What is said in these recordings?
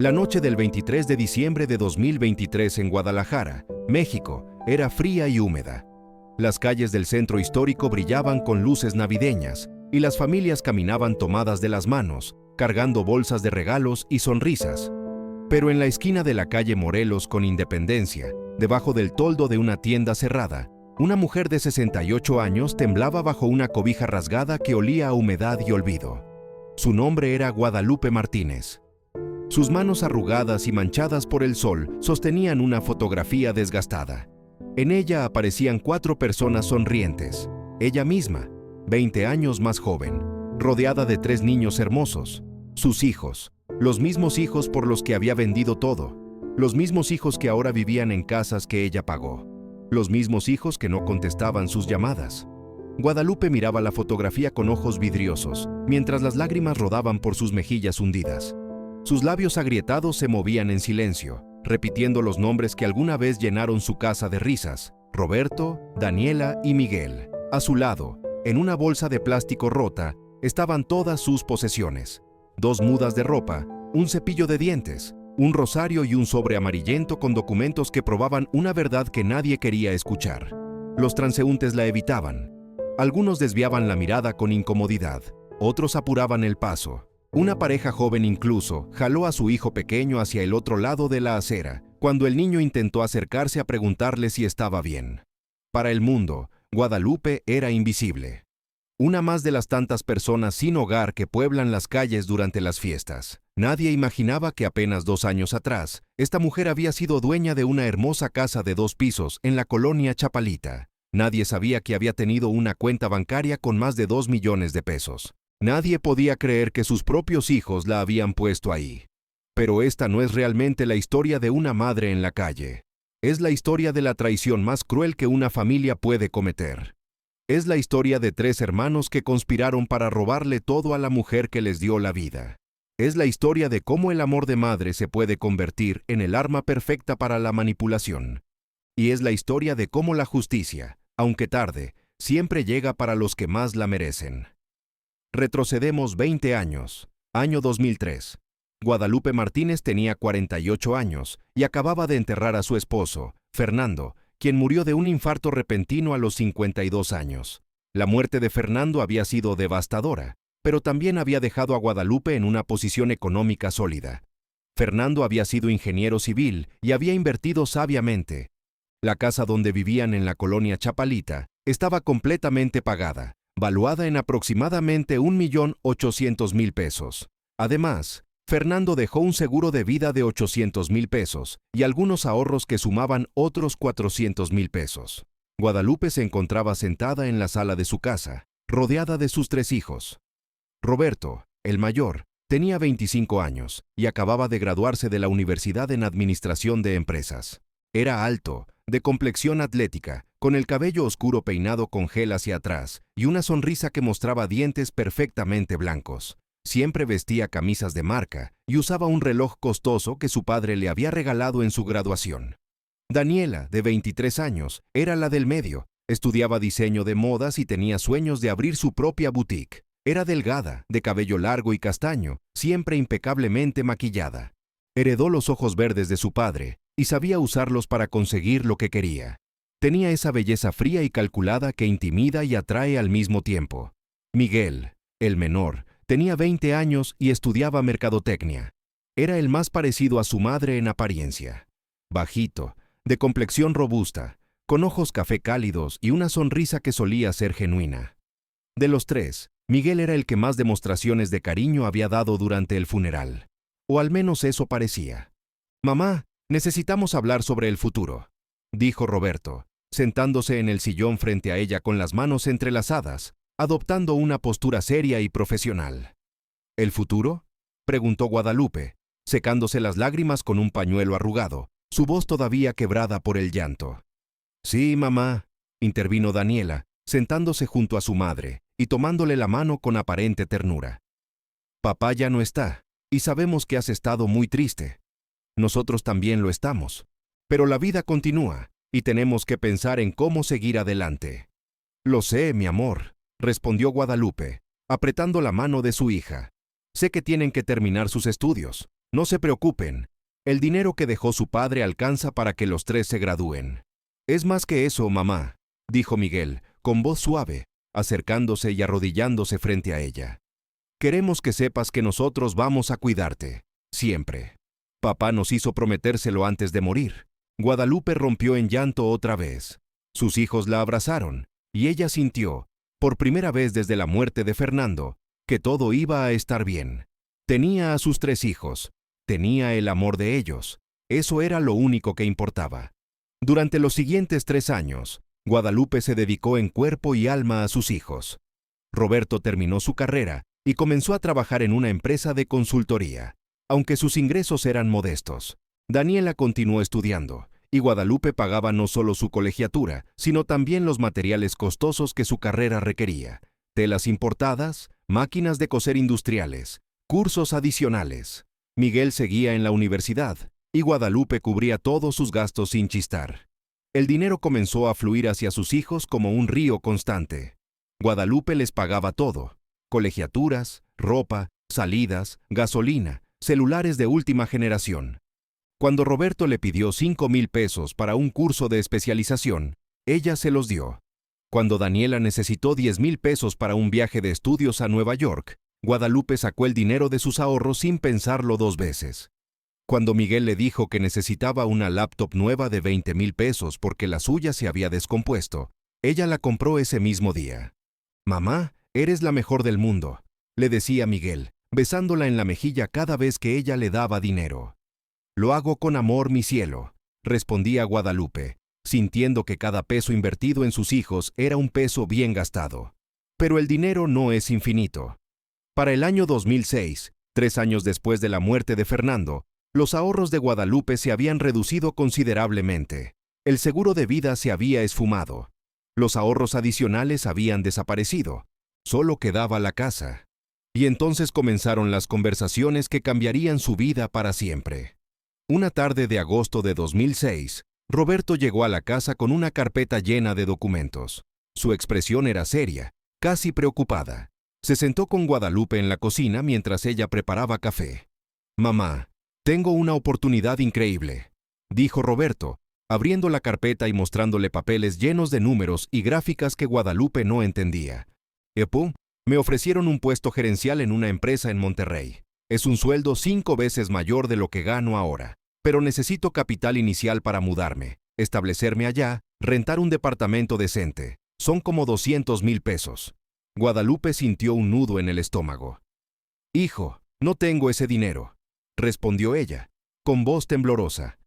La noche del 23 de diciembre de 2023 en Guadalajara, México, era fría y húmeda. Las calles del centro histórico brillaban con luces navideñas y las familias caminaban tomadas de las manos, cargando bolsas de regalos y sonrisas. Pero en la esquina de la calle Morelos con Independencia, debajo del toldo de una tienda cerrada, una mujer de 68 años temblaba bajo una cobija rasgada que olía a humedad y olvido. Su nombre era Guadalupe Martínez. Sus manos arrugadas y manchadas por el sol sostenían una fotografía desgastada. En ella aparecían 4 personas sonrientes. Ella misma, 20 años más joven, rodeada de 3 niños hermosos. Sus hijos, los mismos hijos por los que había vendido todo. Los mismos hijos que ahora vivían en casas que ella pagó. Los mismos hijos que no contestaban sus llamadas. Guadalupe miraba la fotografía con ojos vidriosos, mientras las lágrimas rodaban por sus mejillas hundidas. Sus labios agrietados se movían en silencio, repitiendo los nombres que alguna vez llenaron su casa de risas: Roberto, Daniela y Miguel. A su lado, en una bolsa de plástico rota, estaban todas sus posesiones: 2 mudas de ropa, un cepillo de dientes, un rosario y un sobre amarillento con documentos que probaban una verdad que nadie quería escuchar. Los transeúntes la evitaban. Algunos desviaban la mirada con incomodidad, otros apuraban el paso. Una pareja joven incluso jaló a su hijo pequeño hacia el otro lado de la acera, cuando el niño intentó acercarse a preguntarle si estaba bien. Para el mundo, Guadalupe era invisible. Una más de las tantas personas sin hogar que pueblan las calles durante las fiestas. Nadie imaginaba que apenas 2 años atrás, esta mujer había sido dueña de una hermosa casa de 2 pisos en la colonia Chapalita. Nadie sabía que había tenido una cuenta bancaria con más de 2 millones de pesos. Nadie podía creer que sus propios hijos la habían puesto ahí. Pero esta no es realmente la historia de una madre en la calle. Es la historia de la traición más cruel que una familia puede cometer. Es la historia de 3 hermanos que conspiraron para robarle todo a la mujer que les dio la vida. Es la historia de cómo el amor de madre se puede convertir en el arma perfecta para la manipulación. Y es la historia de cómo la justicia, aunque tarde, siempre llega para los que más la merecen. Retrocedemos 20 años, año 2003. Guadalupe Martínez tenía 48 años y acababa de enterrar a su esposo, Fernando, quien murió de un infarto repentino a los 52 años. La muerte de Fernando había sido devastadora, pero también había dejado a Guadalupe en una posición económica sólida. Fernando había sido ingeniero civil y había invertido sabiamente. La casa donde vivían en la colonia Chapalita estaba completamente pagada, valuada en aproximadamente 1.800.000 pesos. Además, Fernando dejó un seguro de vida de 800.000 pesos y algunos ahorros que sumaban otros 400.000 pesos. Guadalupe se encontraba sentada en la sala de su casa, rodeada de sus 3 hijos. Roberto, el mayor, tenía 25 años y acababa de graduarse de la Universidad en Administración de Empresas. Era alto, de complexión atlética, con el cabello oscuro peinado con gel hacia atrás y una sonrisa que mostraba dientes perfectamente blancos. Siempre vestía camisas de marca y usaba un reloj costoso que su padre le había regalado en su graduación. Daniela, de 23 años, era la del medio. Estudiaba diseño de modas y tenía sueños de abrir su propia boutique. Era delgada, de cabello largo y castaño, siempre impecablemente maquillada. Heredó los ojos verdes de su padre y sabía usarlos para conseguir lo que quería. Tenía esa belleza fría y calculada que intimida y atrae al mismo tiempo. Miguel, el menor, tenía 20 años y estudiaba mercadotecnia. Era el más parecido a su madre en apariencia. Bajito, de complexión robusta, con ojos café cálidos y una sonrisa que solía ser genuina. De los 3, Miguel era el que más demostraciones de cariño había dado durante el funeral. O al menos eso parecía. «Mamá, necesitamos hablar sobre el futuro», dijo Roberto, sentándose en el sillón frente a ella con las manos entrelazadas, adoptando una postura seria y profesional. «¿El futuro?», preguntó Guadalupe, secándose las lágrimas con un pañuelo arrugado, su voz todavía quebrada por el llanto. «Sí, mamá», intervino Daniela, sentándose junto a su madre y tomándole la mano con aparente ternura. «Papá ya no está, y sabemos que has estado muy triste. Nosotros también lo estamos. Pero la vida continúa, y tenemos que pensar en cómo seguir adelante». «Lo sé, mi amor», respondió Guadalupe, apretando la mano de su hija. «Sé que tienen que terminar sus estudios, No se preocupen, el dinero que dejó su padre alcanza para que los tres se gradúen. Es más que eso, mamá, dijo Miguel, con voz suave, acercándose y arrodillándose frente a ella. Queremos que sepas que nosotros vamos a cuidarte, siempre. Papá nos hizo prometérselo antes de morir. Guadalupe rompió en llanto otra vez. Sus hijos la abrazaron, y ella sintió, por primera vez desde la muerte de Fernando, que todo iba a estar bien. Tenía a sus 3 hijos, tenía el amor de ellos, eso era lo único que importaba. Durante los siguientes 3 años, Guadalupe se dedicó en cuerpo y alma a sus hijos. Roberto terminó su carrera y comenzó a trabajar en una empresa de consultoría, aunque sus ingresos eran modestos. Daniela continuó estudiando, y Guadalupe pagaba no solo su colegiatura, sino también los materiales costosos que su carrera requería: telas importadas, máquinas de coser industriales, cursos adicionales. Miguel seguía en la universidad, y Guadalupe cubría todos sus gastos sin chistar. El dinero comenzó a fluir hacia sus hijos como un río constante. Guadalupe les pagaba todo: colegiaturas, ropa, salidas, gasolina, celulares de última generación. Cuando Roberto le pidió 5,000 pesos para un curso de especialización, ella se los dio. Cuando Daniela necesitó 10,000 pesos para un viaje de estudios a Nueva York, Guadalupe sacó el dinero de sus ahorros sin pensarlo 2 veces. Cuando Miguel le dijo que necesitaba una laptop nueva de 20,000 pesos porque la suya se había descompuesto, ella la compró ese mismo día. «Mamá, eres la mejor del mundo», le decía Miguel, besándola en la mejilla cada vez que ella le daba dinero. «Lo hago con amor, mi cielo», respondía Guadalupe, sintiendo que cada peso invertido en sus hijos era un peso bien gastado. Pero el dinero no es infinito. Para el año 2006, 3 años después de la muerte de Fernando, los ahorros de Guadalupe se habían reducido considerablemente. El seguro de vida se había esfumado. Los ahorros adicionales habían desaparecido. Solo quedaba la casa. Y entonces comenzaron las conversaciones que cambiarían su vida para siempre. Una tarde de agosto de 2006, Roberto llegó a la casa con una carpeta llena de documentos. Su expresión era seria, casi preocupada. Se sentó con Guadalupe en la cocina mientras ella preparaba café. «Mamá, tengo una oportunidad increíble», dijo Roberto, abriendo la carpeta y mostrándole papeles llenos de números y gráficas que Guadalupe no entendía. «Epu, me ofrecieron un puesto gerencial en una empresa en Monterrey. Es un sueldo 5 veces mayor de lo que gano ahora. Pero necesito capital inicial para mudarme, establecerme allá, rentar un departamento decente. Son como 200,000 pesos. Guadalupe sintió un nudo en el estómago. «Hijo, no tengo ese dinero», respondió ella, con voz temblorosa.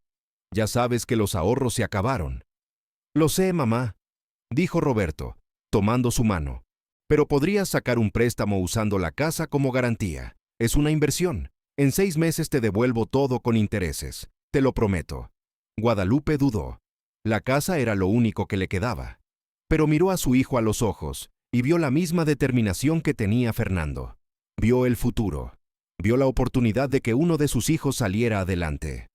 «Ya sabes que los ahorros se acabaron». «Lo sé, mamá», dijo Roberto, tomando su mano. «Pero podrías sacar un préstamo usando la casa como garantía. Es una inversión. En 6 meses te devuelvo todo con intereses, te lo prometo». Guadalupe dudó. La casa era lo único que le quedaba. Pero miró a su hijo a los ojos y vio la misma determinación que tenía Fernando. Vio el futuro. Vio la oportunidad de que uno de sus hijos saliera adelante.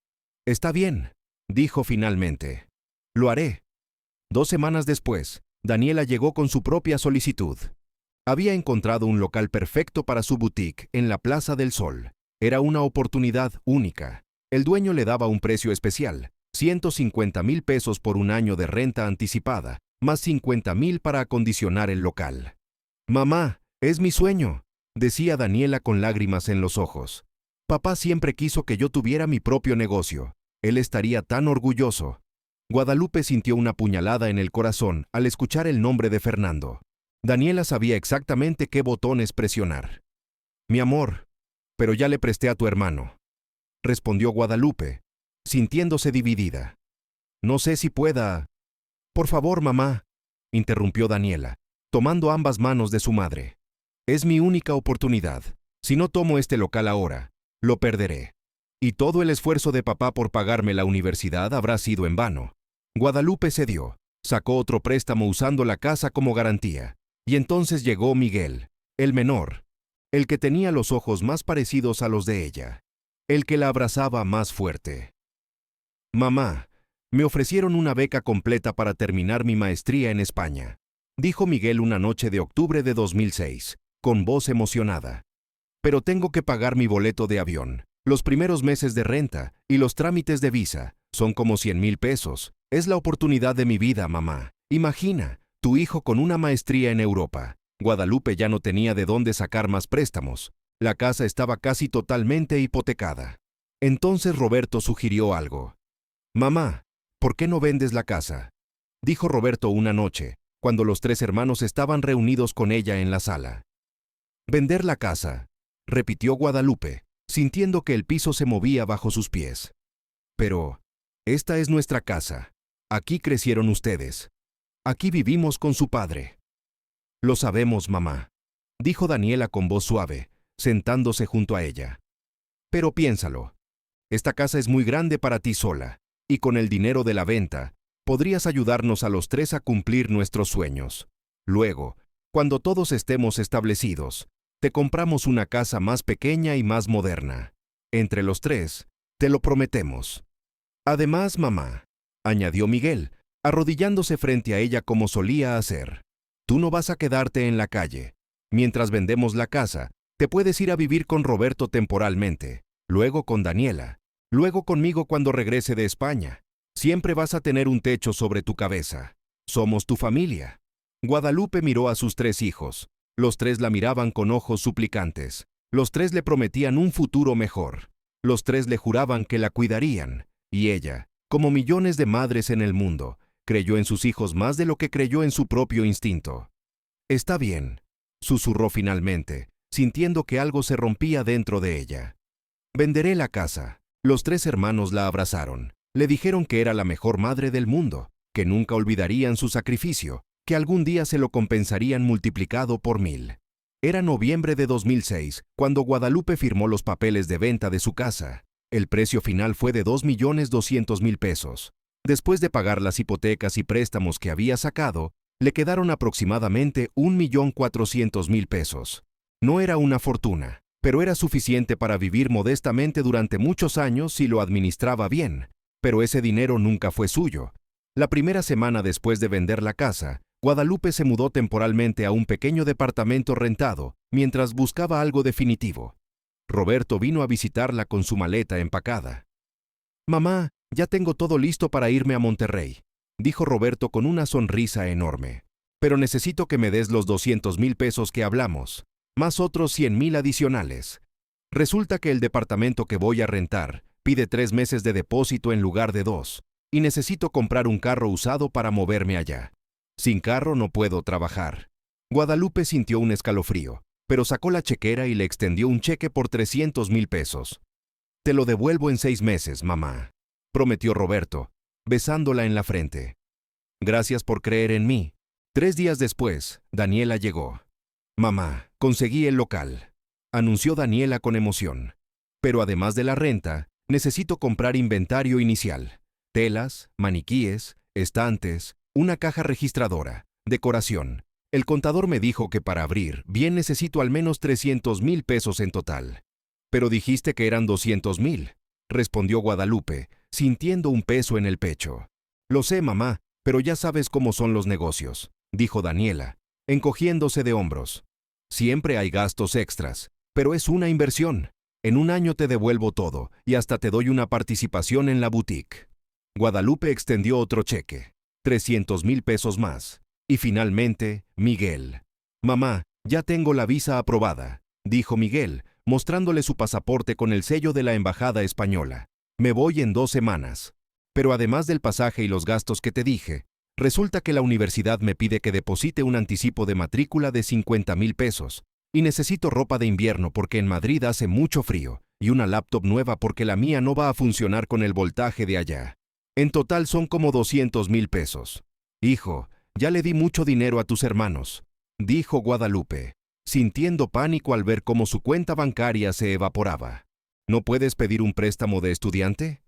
«Está bien», dijo finalmente. «Lo haré». 2 semanas después, Daniela llegó con su propia solicitud. Había encontrado un local perfecto para su boutique en la Plaza del Sol. Era una oportunidad única. El dueño le daba un precio especial: 150,000 pesos por un año de renta anticipada, más 50,000 para acondicionar el local. «Mamá, es mi sueño», decía Daniela con lágrimas en los ojos. «Papá siempre quiso que yo tuviera mi propio negocio. Él estaría tan orgulloso». Guadalupe sintió una puñalada en el corazón al escuchar el nombre de Fernando. Daniela sabía exactamente qué botones presionar. «Mi amor, pero ya le presté a tu hermano», respondió Guadalupe, sintiéndose dividida. «No sé si pueda». «Por favor, mamá», interrumpió Daniela, tomando ambas manos de su madre. «Es mi única oportunidad. Si no tomo este local ahora, lo perderé. Y todo el esfuerzo de papá por pagarme la universidad habrá sido en vano». Guadalupe cedió, sacó otro préstamo usando la casa como garantía. Y entonces llegó Miguel, el menor, el que tenía los ojos más parecidos a los de ella, el que la abrazaba más fuerte. «Mamá, me ofrecieron una beca completa para terminar mi maestría en España», dijo Miguel una noche de octubre de 2006, con voz emocionada. «Pero tengo que pagar mi boleto de avión. Los primeros meses de renta y los trámites de visa son como 100,000 pesos. Es la oportunidad de mi vida, mamá. Imagina, tu hijo con una maestría en Europa. Guadalupe ya no tenía de dónde sacar más préstamos. La casa estaba casi totalmente hipotecada. Entonces Roberto sugirió algo. Mamá, ¿por qué no vendes la casa? Dijo Roberto una noche, cuando los tres hermanos estaban reunidos con ella en la sala. Vender la casa, repitió Guadalupe, sintiendo que el piso se movía bajo sus pies. Pero, esta es nuestra casa. Aquí crecieron ustedes. Aquí vivimos con su padre. Lo sabemos, mamá, dijo Daniela con voz suave, sentándose junto a ella. Pero piénsalo. Esta casa es muy grande para ti sola, y con el dinero de la venta, podrías ayudarnos a los tres a cumplir nuestros sueños. Luego, cuando todos estemos establecidos, te compramos una casa más pequeña y más moderna. Entre los tres, te lo prometemos. Además, mamá, añadió Miguel, arrodillándose frente a ella como solía hacer, tú no vas a quedarte en la calle. Mientras vendemos la casa, te puedes ir a vivir con Roberto temporalmente, luego con Daniela, luego conmigo cuando regrese de España. Siempre vas a tener un techo sobre tu cabeza. Somos tu familia. Guadalupe miró a sus tres hijos. Los tres la miraban con ojos suplicantes. Los tres le prometían un futuro mejor. Los tres le juraban que la cuidarían. Y ella, como millones de madres en el mundo, creyó en sus hijos más de lo que creyó en su propio instinto. Está bien, susurró finalmente, sintiendo que algo se rompía dentro de ella. Venderé la casa. Los tres hermanos la abrazaron. Le dijeron que era la mejor madre del mundo, que nunca olvidarían su sacrificio, que algún día se lo compensarían multiplicado por 1000. Era noviembre de 2006, cuando Guadalupe firmó los papeles de venta de su casa. El precio final fue de 2,200,000 pesos. Después de pagar las hipotecas y préstamos que había sacado, le quedaron aproximadamente 1,400,000 pesos. No era una fortuna, pero era suficiente para vivir modestamente durante muchos años si lo administraba bien. Pero ese dinero nunca fue suyo. La primera semana después de vender la casa, Guadalupe se mudó temporalmente a un pequeño departamento rentado, mientras buscaba algo definitivo. Roberto vino a visitarla con su maleta empacada. Mamá, ya tengo todo listo para irme a Monterrey, dijo Roberto con una sonrisa enorme. Pero necesito que me des los 200,000 pesos que hablamos, más otros 100,000 adicionales. Resulta que el departamento que voy a rentar pide 3 meses de depósito en lugar de 2, y necesito comprar un carro usado para moverme allá. Sin carro no puedo trabajar. Guadalupe sintió un escalofrío, pero sacó la chequera y le extendió un cheque por 300,000 pesos. Te lo devuelvo en 6 meses, mamá, prometió Roberto, besándola en la frente. Gracias por creer en mí. 3 días después, Daniela llegó. Mamá, conseguí el local, anunció Daniela con emoción. Pero además de la renta, necesito comprar inventario inicial, telas, maniquíes, estantes, una caja registradora, decoración. El contador me dijo que para abrir bien necesito al menos 300,000 pesos en total. Pero dijiste que eran 200,000, respondió Guadalupe, sintiendo un peso en el pecho. Lo sé, mamá, pero ya sabes cómo son los negocios, dijo Daniela, encogiéndose de hombros. Siempre hay gastos extras, pero es una inversión. En un año te devuelvo todo y hasta te doy una participación en la boutique. Guadalupe extendió otro cheque, 300,000 pesos más. Y finalmente, Miguel. Mamá, ya tengo la visa aprobada, dijo Miguel, mostrándole su pasaporte con el sello de la embajada española. Me voy en 2 semanas. Pero además del pasaje y los gastos que te dije, resulta que la universidad me pide que deposite un anticipo de matrícula de 50,000 pesos. Y necesito ropa de invierno porque en Madrid hace mucho frío, y una laptop nueva porque la mía no va a funcionar con el voltaje de allá. En total son como 200,000 pesos. Hijo, ya le di mucho dinero a tus hermanos, dijo Guadalupe, sintiendo pánico al ver cómo su cuenta bancaria se evaporaba. ¿No puedes pedir un préstamo de estudiante?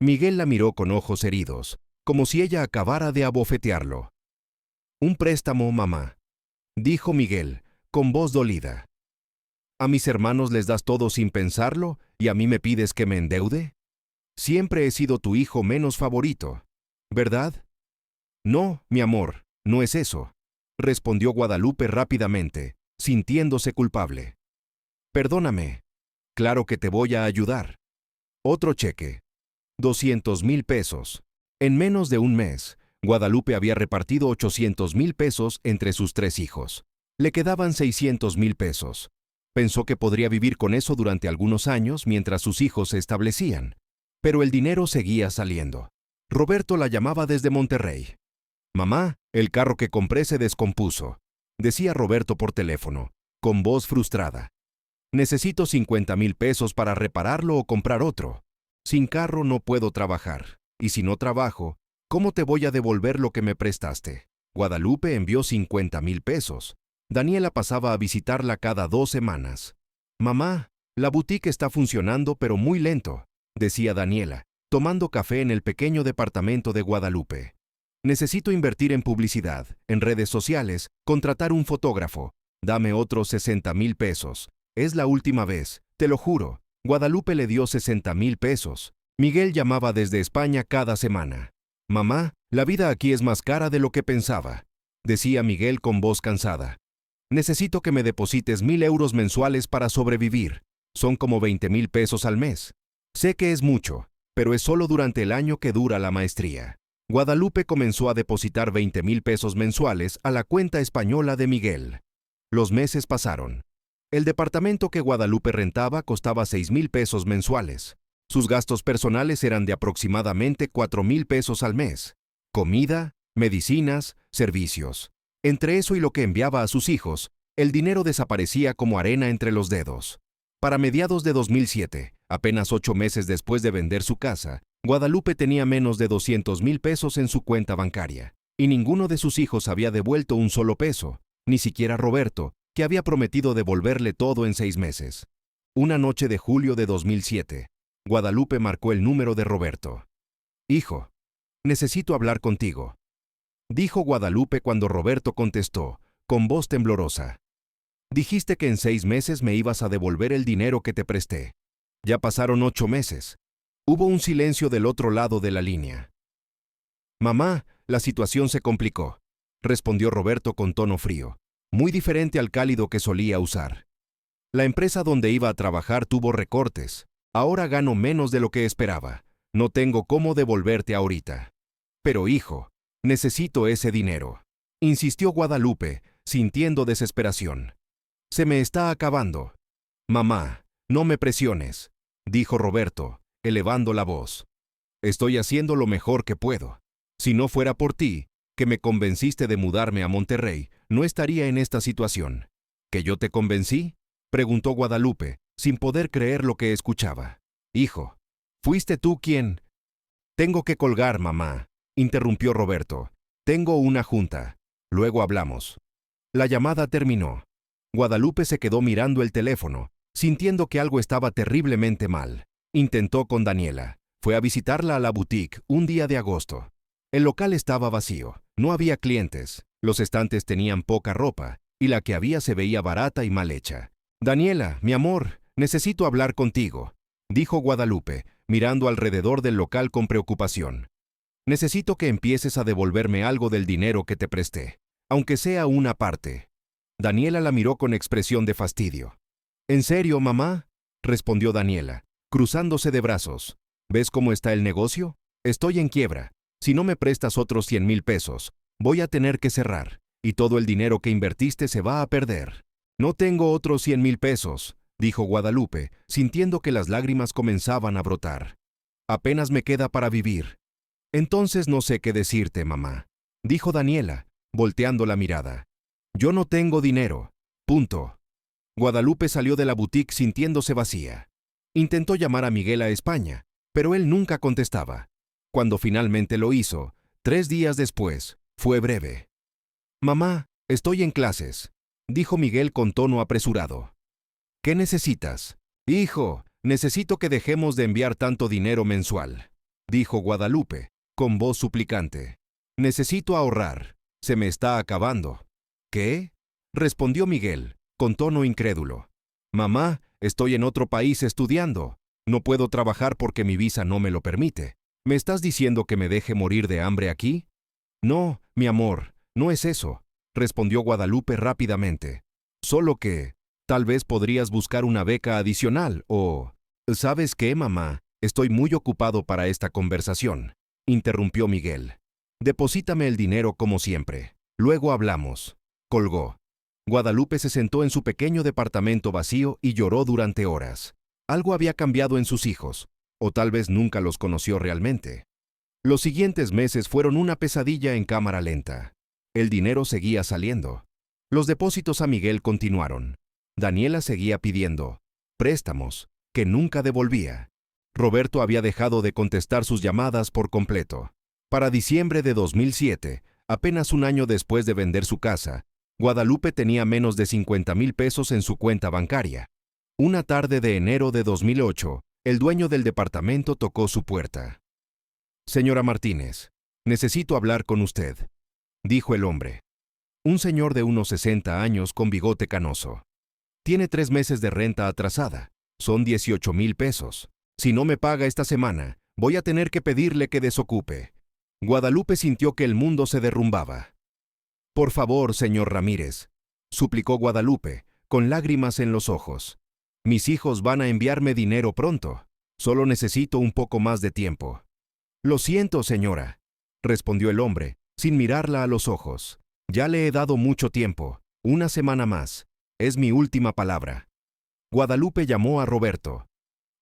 Miguel la miró con ojos heridos, como si ella acabara de abofetearlo. Un préstamo, mamá, dijo Miguel, con voz dolida. ¿A mis hermanos les das todo sin pensarlo y a mí me pides que me endeude? Siempre he sido tu hijo menos favorito, ¿verdad? No, mi amor, no es eso, respondió Guadalupe rápidamente, sintiéndose culpable. Perdóname. Claro que te voy a ayudar. Otro cheque. 200,000 pesos. En menos de un mes, Guadalupe había repartido 800,000 pesos entre sus 3 hijos. Le quedaban 600,000 pesos. Pensó que podría vivir con eso durante algunos años mientras sus hijos se establecían. Pero el dinero seguía saliendo. Roberto la llamaba desde Monterrey. «Mamá, el carro que compré se descompuso», decía Roberto por teléfono, con voz frustrada. «Necesito 50,000 pesos para repararlo o comprar otro. Sin carro no puedo trabajar. Y si no trabajo, ¿cómo te voy a devolver lo que me prestaste?» Guadalupe envió 50,000 pesos. Daniela pasaba a visitarla cada 2 semanas. «Mamá, la boutique está funcionando pero muy lento», decía Daniela, tomando café en el pequeño departamento de Guadalupe. «Necesito invertir en publicidad, en redes sociales, contratar un fotógrafo. Dame otros 60,000 pesos. Es la última vez, te lo juro». Guadalupe le dio 60,000 pesos. Miguel llamaba desde España cada semana. «Mamá, la vida aquí es más cara de lo que pensaba», decía Miguel con voz cansada. «Necesito que me deposites 1,000 euros mensuales para sobrevivir. Son como 20,000 pesos al mes. Sé que es mucho, pero es solo durante el año que dura la maestría». Guadalupe comenzó a depositar 20,000 pesos mensuales a la cuenta española de Miguel. Los meses pasaron. El departamento que Guadalupe rentaba costaba 6,000 pesos mensuales. Sus gastos personales eran de aproximadamente 4,000 pesos al mes. Comida, medicinas, servicios. Entre eso y lo que enviaba a sus hijos, el dinero desaparecía como arena entre los dedos. Para mediados de 2007, apenas 8 meses después de vender su casa, Guadalupe tenía menos de 200,000 pesos en su cuenta bancaria. Y ninguno de sus hijos había devuelto un solo peso, ni siquiera Roberto, que había prometido devolverle todo en 6 meses. Una noche de julio de 2007, Guadalupe marcó el número de Roberto. «Hijo, necesito hablar contigo», dijo Guadalupe cuando Roberto contestó, con voz temblorosa. «Dijiste que en 6 meses me ibas a devolver el dinero que te presté. Ya pasaron 8 meses. Hubo un silencio del otro lado de la línea. «Mamá, la situación se complicó», respondió Roberto con tono frío, muy diferente al cálido que solía usar. «La empresa donde iba a trabajar tuvo recortes. Ahora gano menos de lo que esperaba. No tengo cómo devolverte ahorita». «Pero hijo, necesito ese dinero», insistió Guadalupe, sintiendo desesperación. «Se me está acabando». «Mamá, no me presiones», dijo Roberto, elevando la voz. «Estoy haciendo lo mejor que puedo. Si no fuera por ti, que me convenciste de mudarme a Monterrey, no estaría en esta situación». «¿Que yo te convencí?», preguntó Guadalupe, sin poder creer lo que escuchaba. «Hijo, ¿fuiste tú quien...?» «Tengo que colgar, mamá», interrumpió Roberto. «Tengo una junta. Luego hablamos». La llamada terminó. Guadalupe se quedó mirando el teléfono, sintiendo que algo estaba terriblemente mal. Intentó con Daniela. Fue a visitarla a la boutique un día de agosto. El local estaba vacío. No había clientes. Los estantes tenían poca ropa, y la que había se veía barata y mal hecha. «Daniela, mi amor, necesito hablar contigo», dijo Guadalupe, mirando alrededor del local con preocupación. «Necesito que empieces a devolverme algo del dinero que te presté, aunque sea una parte». Daniela la miró con expresión de fastidio. «¿En serio, mamá?», respondió Daniela, cruzándose de brazos. «¿Ves cómo está el negocio? Estoy en quiebra. Si no me prestas otros 100,000 pesos, voy a tener que cerrar, y todo el dinero que invertiste se va a perder». «No tengo otros 100,000 pesos», dijo Guadalupe, sintiendo que las lágrimas comenzaban a brotar. «Apenas me queda para vivir». «Entonces no sé qué decirte, mamá», dijo Daniela, volteando la mirada. «Yo no tengo dinero. Punto». Guadalupe salió de la boutique sintiéndose vacía. Intentó llamar a Miguel a España, pero él nunca contestaba. Cuando finalmente lo hizo, 3 días después, fue breve. «Mamá, estoy en clases», dijo Miguel con tono apresurado. «¿Qué necesitas?» «Hijo, necesito que dejemos de enviar tanto dinero mensual», dijo Guadalupe, con voz suplicante. «Necesito ahorrar. Se me está acabando». «¿Qué?», respondió Miguel, con tono incrédulo. «Mamá, estoy en otro país estudiando. No puedo trabajar porque mi visa no me lo permite. ¿Me estás diciendo que me deje morir de hambre aquí?» «No, mi amor, no es eso», respondió Guadalupe rápidamente. «Solo que Tal vez podrías buscar una beca adicional o... ¿Sabes qué, mamá? Estoy muy ocupado para esta conversación, interrumpió Miguel. Deposítame el dinero como siempre. Luego hablamos. Colgó. Guadalupe se sentó en su pequeño departamento vacío y lloró durante horas. Algo había cambiado en sus hijos, o tal vez nunca los conoció realmente. Los siguientes meses fueron una pesadilla en cámara lenta. El dinero seguía saliendo. Los depósitos a Miguel continuaron. Daniela seguía pidiendo préstamos, que nunca devolvía. Roberto había dejado de contestar sus llamadas por completo. Para diciembre de 2007, apenas un año después de vender su casa, Guadalupe tenía menos de 50,000 pesos en su cuenta bancaria. Una tarde de enero de 2008, el dueño del departamento tocó su puerta. «Señora Martínez, necesito hablar con usted», dijo el hombre. Un señor de unos 60 años con bigote canoso. «Tiene 3 meses de renta atrasada. Son 18,000 pesos. Si no me paga esta semana, voy a tener que pedirle que desocupe». Guadalupe sintió que el mundo se derrumbaba. «Por favor, señor Ramírez», suplicó Guadalupe, con lágrimas en los ojos. «Mis hijos van a enviarme dinero pronto. Solo necesito un poco más de tiempo». «Lo siento, señora», respondió el hombre, sin mirarla a los ojos. «Ya le he dado mucho tiempo. Una semana más. Es mi última palabra». Guadalupe llamó a Roberto.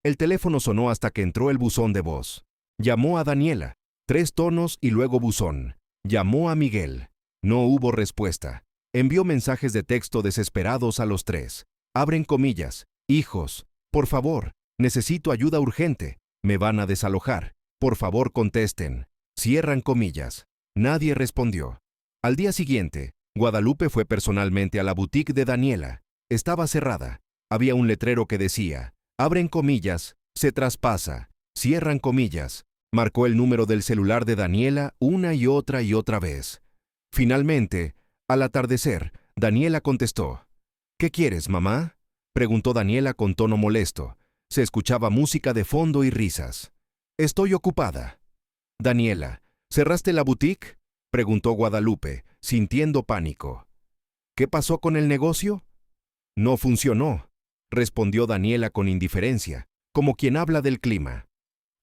El teléfono sonó hasta que entró el buzón de voz. Llamó a Daniela. 3 tonos y luego buzón. Llamó a Miguel. No hubo respuesta. Envió mensajes de texto desesperados a los 3. Abren comillas. «Hijos, por favor, necesito ayuda urgente. Me van a desalojar. Por favor, contesten». Cierran comillas. Nadie respondió. Al día siguiente, Guadalupe fue personalmente a la boutique de Daniela. Estaba cerrada. Había un letrero que decía: «Abren comillas, se traspasa». Cierran comillas. Marcó el número del celular de Daniela una y otra vez. Finalmente, al atardecer, Daniela contestó. «¿Qué quieres, mamá?», preguntó Daniela con tono molesto. Se escuchaba música de fondo y risas. «Estoy ocupada». «Daniela, ¿cerraste la boutique?», preguntó Guadalupe, sintiendo pánico. «¿Qué pasó con el negocio?». «No funcionó», respondió Daniela con indiferencia, como quien habla del clima.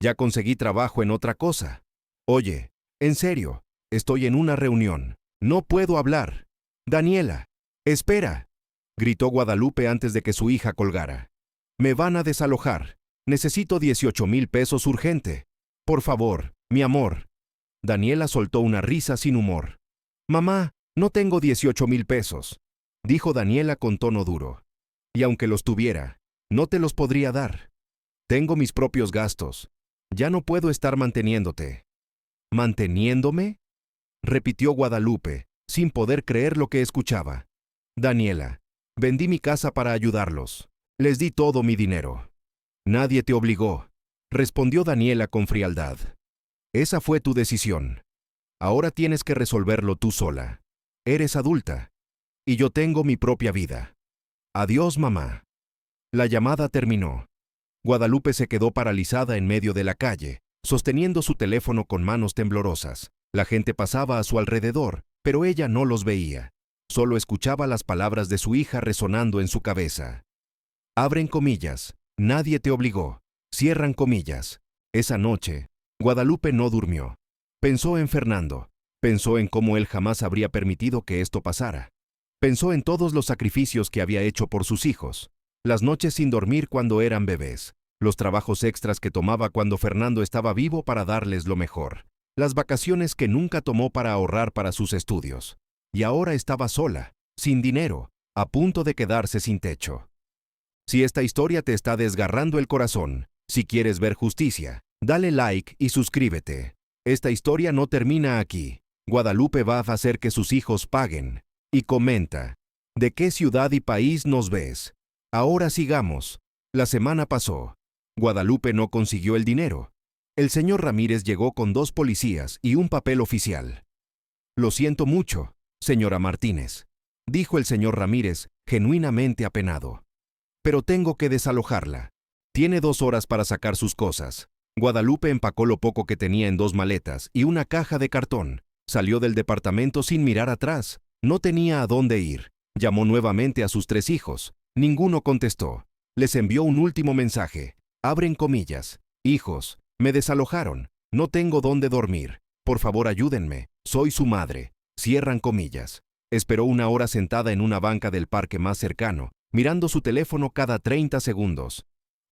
«Ya conseguí trabajo en otra cosa». «Oye, en serio, estoy en una reunión. No puedo hablar». «Daniela, espera», gritó Guadalupe antes de que su hija colgara. «Me van a desalojar. Necesito 18,000 pesos urgente. Por favor, mi amor». Daniela soltó una risa sin humor. «Mamá, no tengo 18,000 pesos», dijo Daniela con tono duro. «Y aunque los tuviera, no te los podría dar. Tengo mis propios gastos. Ya no puedo estar manteniéndote». «¿Manteniéndome?», repitió Guadalupe, sin poder creer lo que escuchaba. «Daniela, vendí mi casa para ayudarlos. Les di todo mi dinero». «Nadie te obligó», respondió Daniela con frialdad. «Esa fue tu decisión. Ahora tienes que resolverlo tú sola. Eres adulta. Y yo tengo mi propia vida. Adiós, mamá». La llamada terminó. Guadalupe se quedó paralizada en medio de la calle, sosteniendo su teléfono con manos temblorosas. La gente pasaba a su alrededor, pero ella no los veía. Solo escuchaba las palabras de su hija resonando en su cabeza. «Abren comillas, nadie te obligó». Cierran comillas. Esa noche, Guadalupe no durmió. Pensó en Fernando. Pensó en cómo él jamás habría permitido que esto pasara. Pensó en todos los sacrificios que había hecho por sus hijos. Las noches sin dormir cuando eran bebés. Los trabajos extras que tomaba cuando Fernando estaba vivo para darles lo mejor. Las vacaciones que nunca tomó para ahorrar para sus estudios. Y ahora estaba sola, sin dinero, a punto de quedarse sin techo. Si esta historia te está desgarrando el corazón, si quieres ver justicia, dale like y suscríbete. Esta historia no termina aquí. Guadalupe va a hacer que sus hijos paguen. Y comenta, ¿de qué ciudad y país nos ves? Ahora sigamos. La semana pasó. Guadalupe no consiguió el dinero. El señor Ramírez llegó con 2 policías y un papel oficial. «Lo siento mucho, señora Martínez», dijo el señor Ramírez, genuinamente apenado. «Pero tengo que desalojarla. Tiene 2 horas para sacar sus cosas». Guadalupe empacó lo poco que tenía en 2 maletas y una caja de cartón. Salió del departamento sin mirar atrás. No tenía a dónde ir. Llamó nuevamente a sus 3 hijos. Ninguno contestó. Les envió un último mensaje. Abren comillas. Hijos, me desalojaron. No tengo dónde dormir. Por favor, ayúdenme. Soy su madre. Cierran comillas. Esperó 1 hora sentada en una banca del parque más cercano, mirando su teléfono cada 30 segundos.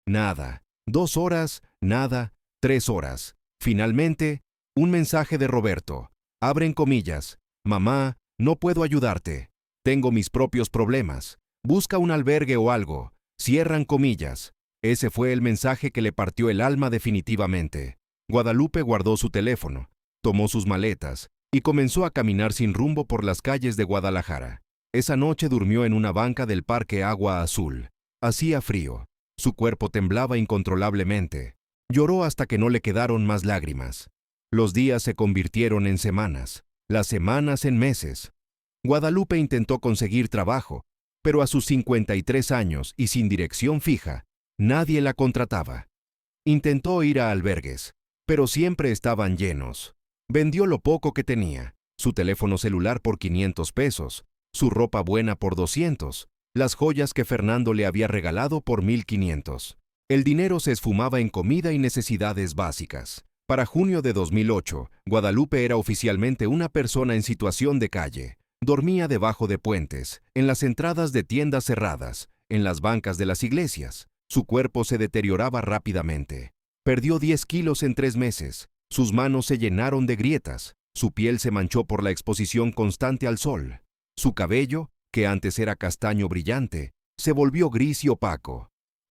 Nada. 2 horas, nada. 3 horas. Finalmente, un mensaje de Roberto. Abren comillas. Mamá, no puedo ayudarte. Tengo mis propios problemas. Busca un albergue o algo. Cierran comillas. Ese fue el mensaje que le partió el alma definitivamente. Guadalupe guardó su teléfono, tomó sus maletas y comenzó a caminar sin rumbo por las calles de Guadalajara. Esa noche durmió en una banca del Parque Agua Azul. Hacía frío. Su cuerpo temblaba incontrolablemente. Lloró hasta que no le quedaron más lágrimas. Los días se convirtieron en semanas, las semanas en meses. Guadalupe intentó conseguir trabajo, pero a sus 53 años y sin dirección fija, nadie la contrataba. Intentó ir a albergues, pero siempre estaban llenos. Vendió lo poco que tenía, su teléfono celular por 500 pesos, su ropa buena por 200, las joyas que Fernando le había regalado por 1,500. El dinero se esfumaba en comida y necesidades básicas. Para junio de 2008, Guadalupe era oficialmente una persona en situación de calle. Dormía debajo de puentes, en las entradas de tiendas cerradas, en las bancas de las iglesias. Su cuerpo se deterioraba rápidamente. Perdió 10 kilos en 3 meses. Sus manos se llenaron de grietas. Su piel se manchó por la exposición constante al sol. Su cabello, que antes era castaño brillante, se volvió gris y opaco.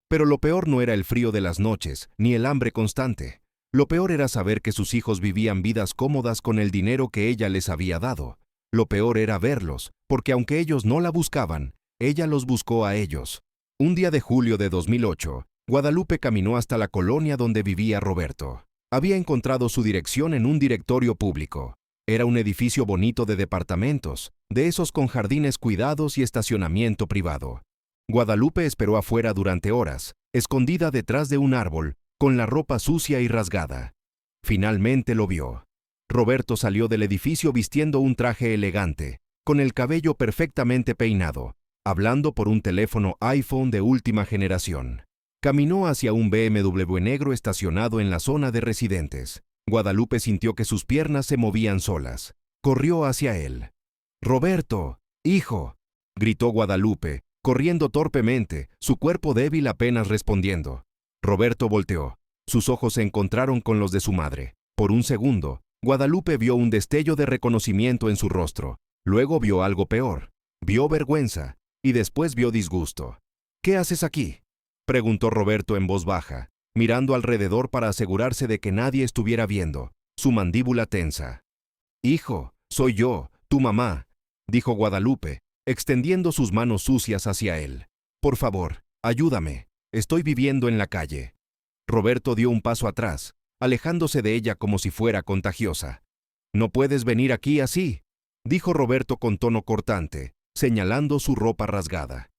Pero lo peor no era el frío de las noches, ni el hambre constante. Lo peor era saber que sus hijos vivían vidas cómodas con el dinero que ella les había dado. Lo peor era verlos, porque aunque ellos no la buscaban, ella los buscó a ellos. Un día de julio de 2008, Guadalupe caminó hasta la colonia donde vivía Roberto. Había encontrado su dirección en un directorio público. Era un edificio bonito de departamentos, de esos con jardines cuidados y estacionamiento privado. Guadalupe esperó afuera durante horas, escondida detrás de un árbol, con la ropa sucia y rasgada. Finalmente lo vio. Roberto salió del edificio vistiendo un traje elegante, con el cabello perfectamente peinado, hablando por un teléfono iPhone de última generación. Caminó hacia un BMW negro estacionado en la zona de residentes. Guadalupe sintió que sus piernas se movían solas. Corrió hacia él. «¡Roberto! ¡Hijo!», gritó Guadalupe, corriendo torpemente, su cuerpo débil apenas respondiendo. Roberto volteó. Sus ojos se encontraron con los de su madre. Por un segundo, Guadalupe vio un destello de reconocimiento en su rostro. Luego vio algo peor. Vio vergüenza y después vio disgusto. «¿Qué haces aquí?», preguntó Roberto en voz baja, mirando alrededor para asegurarse de que nadie estuviera viendo, su mandíbula tensa. «Hijo, soy yo, tu mamá», dijo Guadalupe, extendiendo sus manos sucias hacia él. «Por favor, ayúdame. Estoy viviendo en la calle». Roberto dio un paso atrás, alejándose de ella como si fuera contagiosa. «No puedes venir aquí así», dijo Roberto con tono cortante, señalando su ropa rasgada.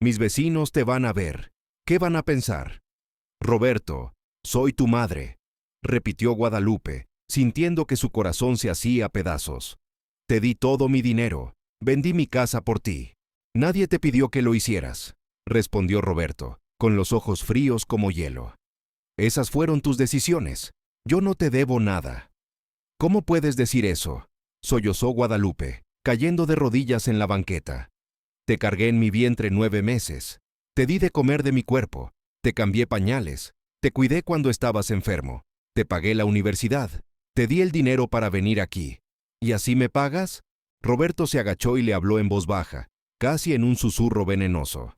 «Mis vecinos te van a ver. ¿Qué van a pensar?». «Roberto, soy tu madre», repitió Guadalupe, sintiendo que su corazón se hacía pedazos. «Te di todo mi dinero. Vendí mi casa por ti. Nadie te pidió que lo hicieras», respondió Roberto, con los ojos fríos como hielo. «Esas fueron tus decisiones. Yo no te debo nada». «¿Cómo puedes decir eso?», sollozó Guadalupe, cayendo de rodillas en la banqueta. «Te cargué en mi vientre 9 meses. Te di de comer de mi cuerpo. Te cambié pañales. Te cuidé cuando estabas enfermo. Te pagué la universidad. Te di el dinero para venir aquí. ¿Y así me pagas?». Roberto se agachó y le habló en voz baja, casi en un susurro venenoso.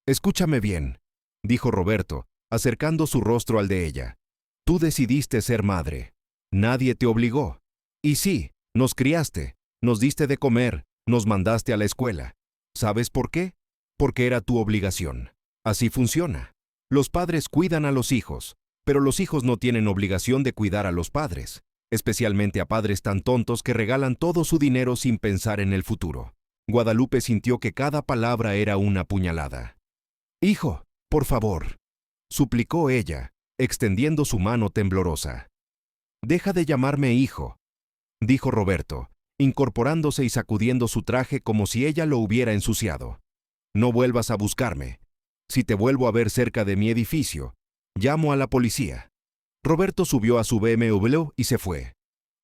«Escúchame bien», dijo Roberto, acercando su rostro al de ella. «Tú decidiste ser madre. Nadie te obligó. Y sí, nos criaste, nos diste de comer, nos mandaste a la escuela. ¿Sabes por qué? Porque era tu obligación. Así funciona. Los padres cuidan a los hijos, pero los hijos no tienen obligación de cuidar a los padres, especialmente a padres tan tontos que regalan todo su dinero sin pensar en el futuro». Guadalupe sintió que cada palabra era una puñalada. «Hijo, por favor», suplicó ella, extendiendo su mano temblorosa. «Deja de llamarme hijo», dijo Roberto, incorporándose y sacudiendo su traje como si ella lo hubiera ensuciado. No vuelvas a buscarme. Si te vuelvo a ver cerca de mi edificio, llamo a la policía. Roberto subió a su BMW y se fue.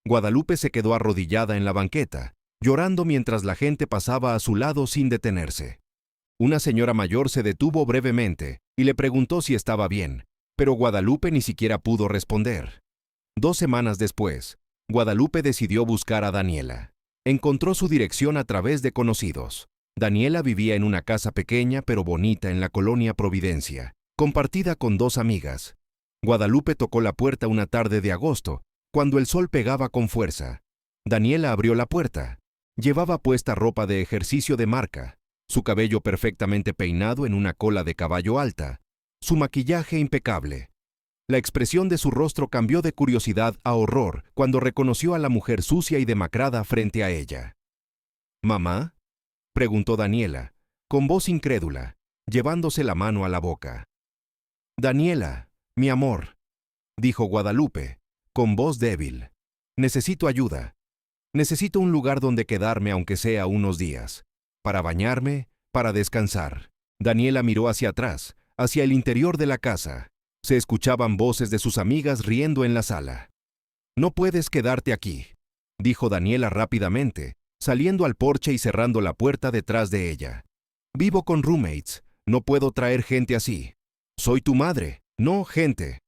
Guadalupe se quedó arrodillada en la banqueta, llorando mientras la gente pasaba a su lado sin detenerse. Una señora mayor se detuvo brevemente y le preguntó si estaba bien, pero Guadalupe ni siquiera pudo responder. 2 semanas después, Guadalupe decidió buscar a Daniela. Encontró su dirección a través de conocidos. Daniela vivía en una casa pequeña pero bonita en la colonia Providencia, compartida con 2 amigas. Guadalupe tocó la puerta una tarde de agosto, cuando el sol pegaba con fuerza. Daniela abrió la puerta. Llevaba puesta ropa de ejercicio de marca, su cabello perfectamente peinado en una cola de caballo alta, su maquillaje impecable. La expresión de su rostro cambió de curiosidad a horror cuando reconoció a la mujer sucia y demacrada frente a ella. «¿Mamá?», preguntó Daniela, con voz incrédula, llevándose la mano a la boca. «Daniela, mi amor», dijo Guadalupe, con voz débil. «Necesito ayuda. Necesito un lugar donde quedarme aunque sea unos días. Para bañarme, para descansar». Daniela miró hacia atrás, hacia el interior de la casa. Se escuchaban voces de sus amigas riendo en la sala. «No puedes quedarte aquí», dijo Daniela rápidamente, saliendo al porche y cerrando la puerta detrás de ella. «Vivo con roommates. No puedo traer gente así. Soy tu madre, no gente»,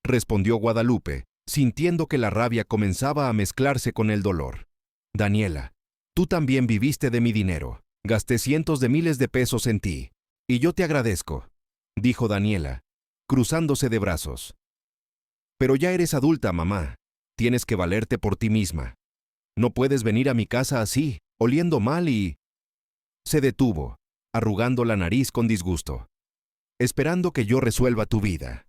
respondió Guadalupe, sintiendo que la rabia comenzaba a mezclarse con el dolor. «Daniela, tú también viviste de mi dinero. Gasté cientos de miles de pesos en ti. Y yo te agradezco», dijo Daniela, cruzándose de brazos. «Pero ya eres adulta, mamá. Tienes que valerte por ti misma. No puedes venir a mi casa así, oliendo mal y...». Se detuvo, arrugando la nariz con disgusto. «Esperando que yo resuelva tu vida.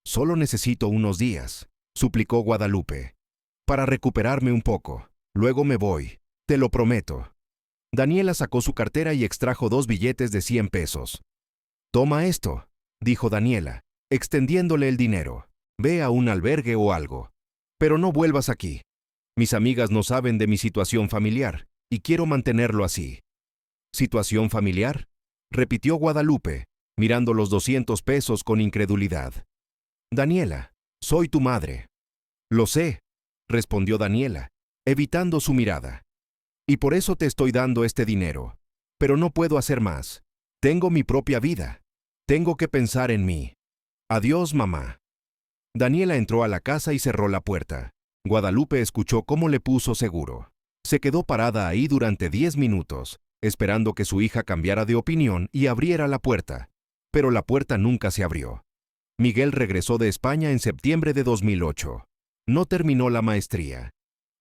Solo necesito unos días», suplicó Guadalupe, «para recuperarme un poco. Luego me voy, te lo prometo». Daniela sacó su cartera y extrajo 2 billetes de 100 pesos. «Toma esto», dijo Daniela, extendiéndole el dinero. «Ve a un albergue o algo. Pero no vuelvas aquí. Mis amigas no saben de mi situación familiar, y quiero mantenerlo así». «¿Situación familiar?», repitió Guadalupe, mirando los 200 pesos con incredulidad. «Daniela, soy tu madre». «Lo sé», respondió Daniela, evitando su mirada. «Y por eso te estoy dando este dinero. Pero no puedo hacer más. Tengo mi propia vida. Tengo que pensar en mí. Adiós, mamá». Daniela entró a la casa y cerró la puerta. Guadalupe escuchó cómo le puso seguro. Se quedó parada ahí durante 10 minutos, esperando que su hija cambiara de opinión y abriera la puerta. Pero la puerta nunca se abrió. Miguel regresó de España en septiembre de 2008. No terminó la maestría.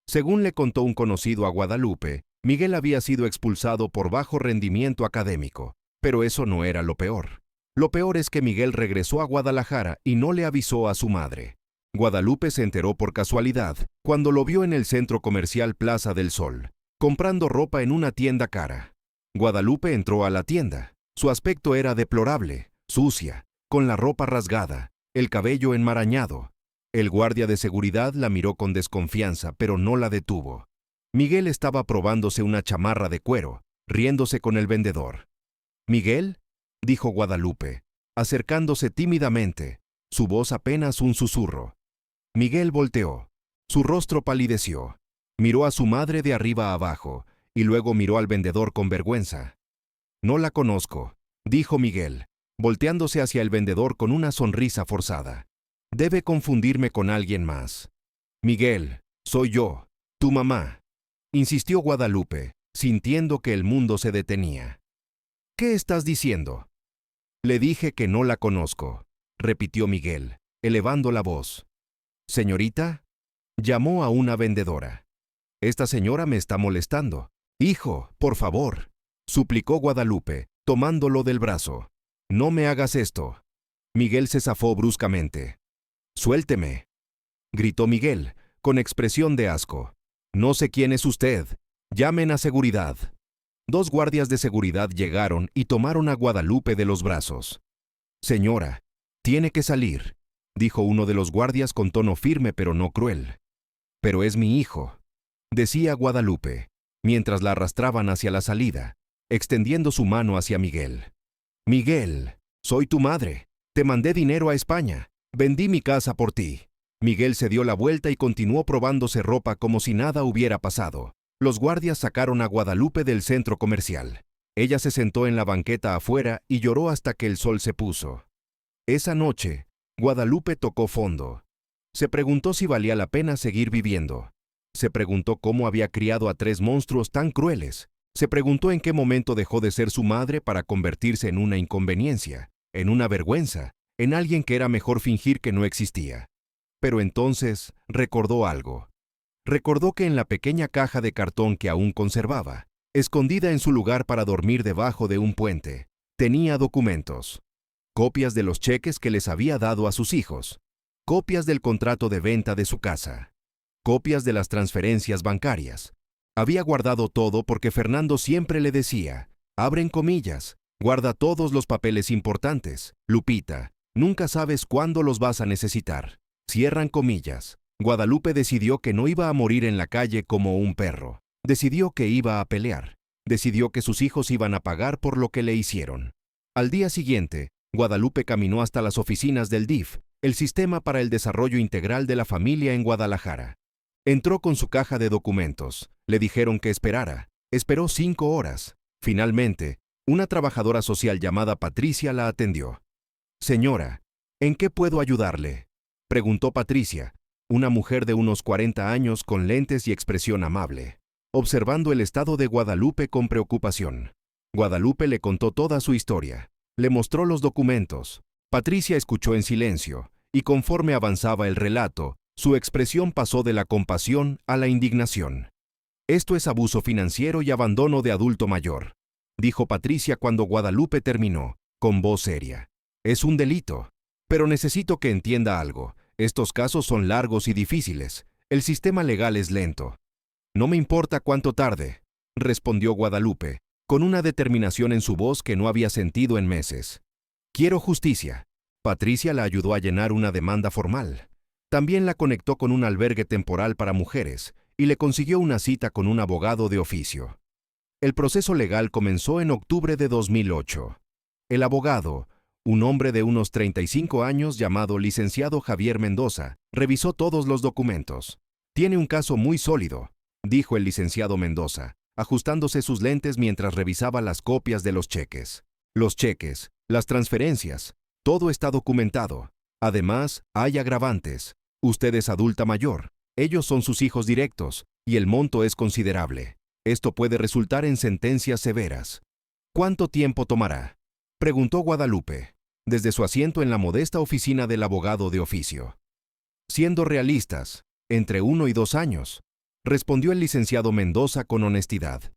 Según le contó un conocido a Guadalupe, Miguel había sido expulsado por bajo rendimiento académico, pero eso no era lo peor. Lo peor es que Miguel regresó a Guadalajara y no le avisó a su madre. Guadalupe se enteró por casualidad cuando lo vio en el centro comercial Plaza del Sol, comprando ropa en una tienda cara. Guadalupe entró a la tienda. Su aspecto era deplorable, sucia, con la ropa rasgada, el cabello enmarañado. El guardia de seguridad la miró con desconfianza, pero no la detuvo. Miguel estaba probándose una chamarra de cuero, riéndose con el vendedor. «¿Miguel?», dijo Guadalupe, acercándose tímidamente, su voz apenas un susurro. Miguel volteó. Su rostro palideció. Miró a su madre de arriba a abajo, y luego miró al vendedor con vergüenza. «No la conozco», dijo Miguel, volteándose hacia el vendedor con una sonrisa forzada. «Debe confundirme con alguien más». «Miguel, soy yo, tu mamá», insistió Guadalupe, sintiendo que el mundo se detenía. «¿Qué estás diciendo?». «Le dije que no la conozco», repitió Miguel, elevando la voz. «Señorita», llamó a una vendedora. «Esta señora me está molestando». «Hijo, por favor», suplicó Guadalupe, tomándolo del brazo. «No me hagas esto». Miguel se zafó bruscamente. «Suélteme», gritó Miguel, con expresión de asco. «No sé quién es usted. Llamen a seguridad». 2 guardias de seguridad llegaron y tomaron a Guadalupe de los brazos. «Señora, tiene que salir», dijo uno de los guardias con tono firme pero no cruel. «Pero es mi hijo», decía Guadalupe, mientras la arrastraban hacia la salida, extendiendo su mano hacia Miguel. Miguel, soy tu madre. Te mandé dinero a España. Vendí mi casa por ti. Miguel se dio la vuelta y continuó probándose ropa como si nada hubiera pasado. Los guardias sacaron a Guadalupe del centro comercial. Ella se sentó en la banqueta afuera y lloró hasta que el sol se puso. Esa noche, Guadalupe tocó fondo. Se preguntó si valía la pena seguir viviendo. Se preguntó cómo había criado a 3 monstruos tan crueles. Se preguntó en qué momento dejó de ser su madre para convertirse en una inconveniencia, en una vergüenza, en alguien que era mejor fingir que no existía. Pero entonces recordó algo. Recordó que en la pequeña caja de cartón que aún conservaba, escondida en su lugar para dormir debajo de un puente, tenía documentos. Copias de los cheques que les había dado a sus hijos. Copias del contrato de venta de su casa. Copias de las transferencias bancarias. Había guardado todo porque Fernando siempre le decía, abren comillas, guarda todos los papeles importantes. Lupita, nunca sabes cuándo los vas a necesitar. Cierran comillas. Guadalupe decidió que no iba a morir en la calle como un perro. Decidió que iba a pelear. Decidió que sus hijos iban a pagar por lo que le hicieron. Al día siguiente, Guadalupe caminó hasta las oficinas del DIF, el Sistema para el Desarrollo Integral de la Familia en Guadalajara. Entró con su caja de documentos. Le dijeron que esperara. Esperó 5 horas. Finalmente, una trabajadora social llamada Patricia la atendió. «Señora, ¿en qué puedo ayudarle?», preguntó Patricia, una mujer de unos 40 años con lentes y expresión amable, observando el estado de Guadalupe con preocupación. Guadalupe le contó toda su historia. Le mostró los documentos. Patricia escuchó en silencio, y conforme avanzaba el relato, su expresión pasó de la compasión a la indignación. «Esto es abuso financiero y abandono de adulto mayor», dijo Patricia cuando Guadalupe terminó, con voz seria. «Es un delito. Pero necesito que entienda algo. Estos casos son largos y difíciles. El sistema legal es lento». «No me importa cuánto tarde», respondió Guadalupe, con una determinación en su voz que no había sentido en meses. «Quiero justicia». Patricia la ayudó a llenar una demanda formal. También la conectó con un albergue temporal para mujeres y le consiguió una cita con un abogado de oficio. El proceso legal comenzó en octubre de 2008. El abogado, un hombre de unos 35 años llamado licenciado Javier Mendoza, revisó todos los documentos. «Tiene un caso muy sólido», dijo el licenciado Mendoza, ajustándose sus lentes mientras revisaba las copias de los cheques. «Los cheques, las transferencias, todo está documentado. Además, hay agravantes. Usted es adulta mayor, ellos son sus hijos directos, y el monto es considerable. Esto puede resultar en sentencias severas». «¿Cuánto tiempo tomará?», preguntó Guadalupe, desde su asiento en la modesta oficina del abogado de oficio. «Siendo realistas, entre 1 y 2 años», respondió el licenciado Mendoza con honestidad.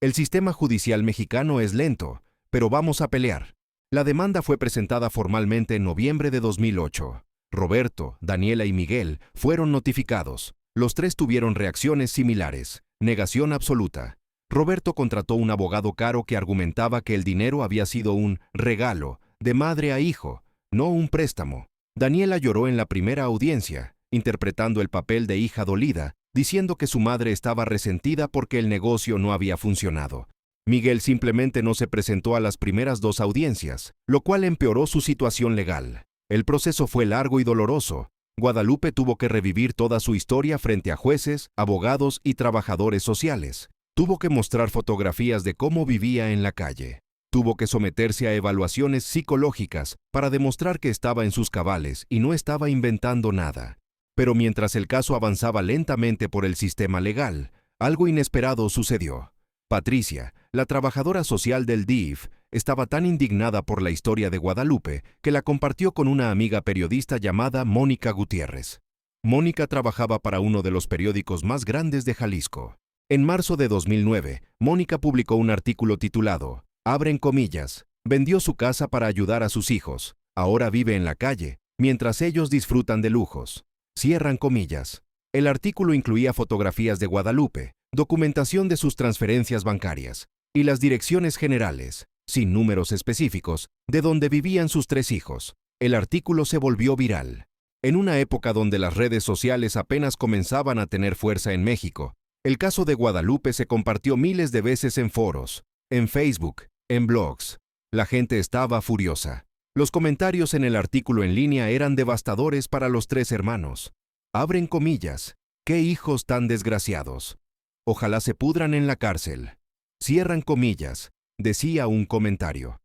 «El sistema judicial mexicano es lento, pero vamos a pelear». La demanda fue presentada formalmente en noviembre de 2008. Roberto, Daniela y Miguel fueron notificados. Los 3 tuvieron reacciones similares. Negación absoluta. Roberto contrató un abogado caro que argumentaba que el dinero había sido un regalo, de madre a hijo, no un préstamo. Daniela lloró en la primera audiencia, interpretando el papel de hija dolida, diciendo que su madre estaba resentida porque el negocio no había funcionado. Miguel simplemente no se presentó a las primeras 2 audiencias, lo cual empeoró su situación legal. El proceso fue largo y doloroso. Guadalupe tuvo que revivir toda su historia frente a jueces, abogados y trabajadores sociales. Tuvo que mostrar fotografías de cómo vivía en la calle. Tuvo que someterse a evaluaciones psicológicas para demostrar que estaba en sus cabales y no estaba inventando nada. Pero mientras el caso avanzaba lentamente por el sistema legal, algo inesperado sucedió. Patricia, la trabajadora social del DIF, estaba tan indignada por la historia de Guadalupe que la compartió con una amiga periodista llamada Mónica Gutiérrez. Mónica trabajaba para uno de los periódicos más grandes de Jalisco. En marzo de 2009, Mónica publicó un artículo titulado «Abren comillas, vendió su casa para ayudar a sus hijos, ahora vive en la calle, mientras ellos disfrutan de lujos». Cierran comillas. El artículo incluía fotografías de Guadalupe, documentación de sus transferencias bancarias y las direcciones generales, sin números específicos, de donde vivían sus 3 hijos. El artículo se volvió viral. En una época donde las redes sociales apenas comenzaban a tener fuerza en México, el caso de Guadalupe se compartió miles de veces en foros, en Facebook, en blogs. La gente estaba furiosa. Los comentarios en el artículo en línea eran devastadores para los tres hermanos. Abren comillas. ¡Qué hijos tan desgraciados! Ojalá se pudran en la cárcel. Cierran comillas, decía un comentario.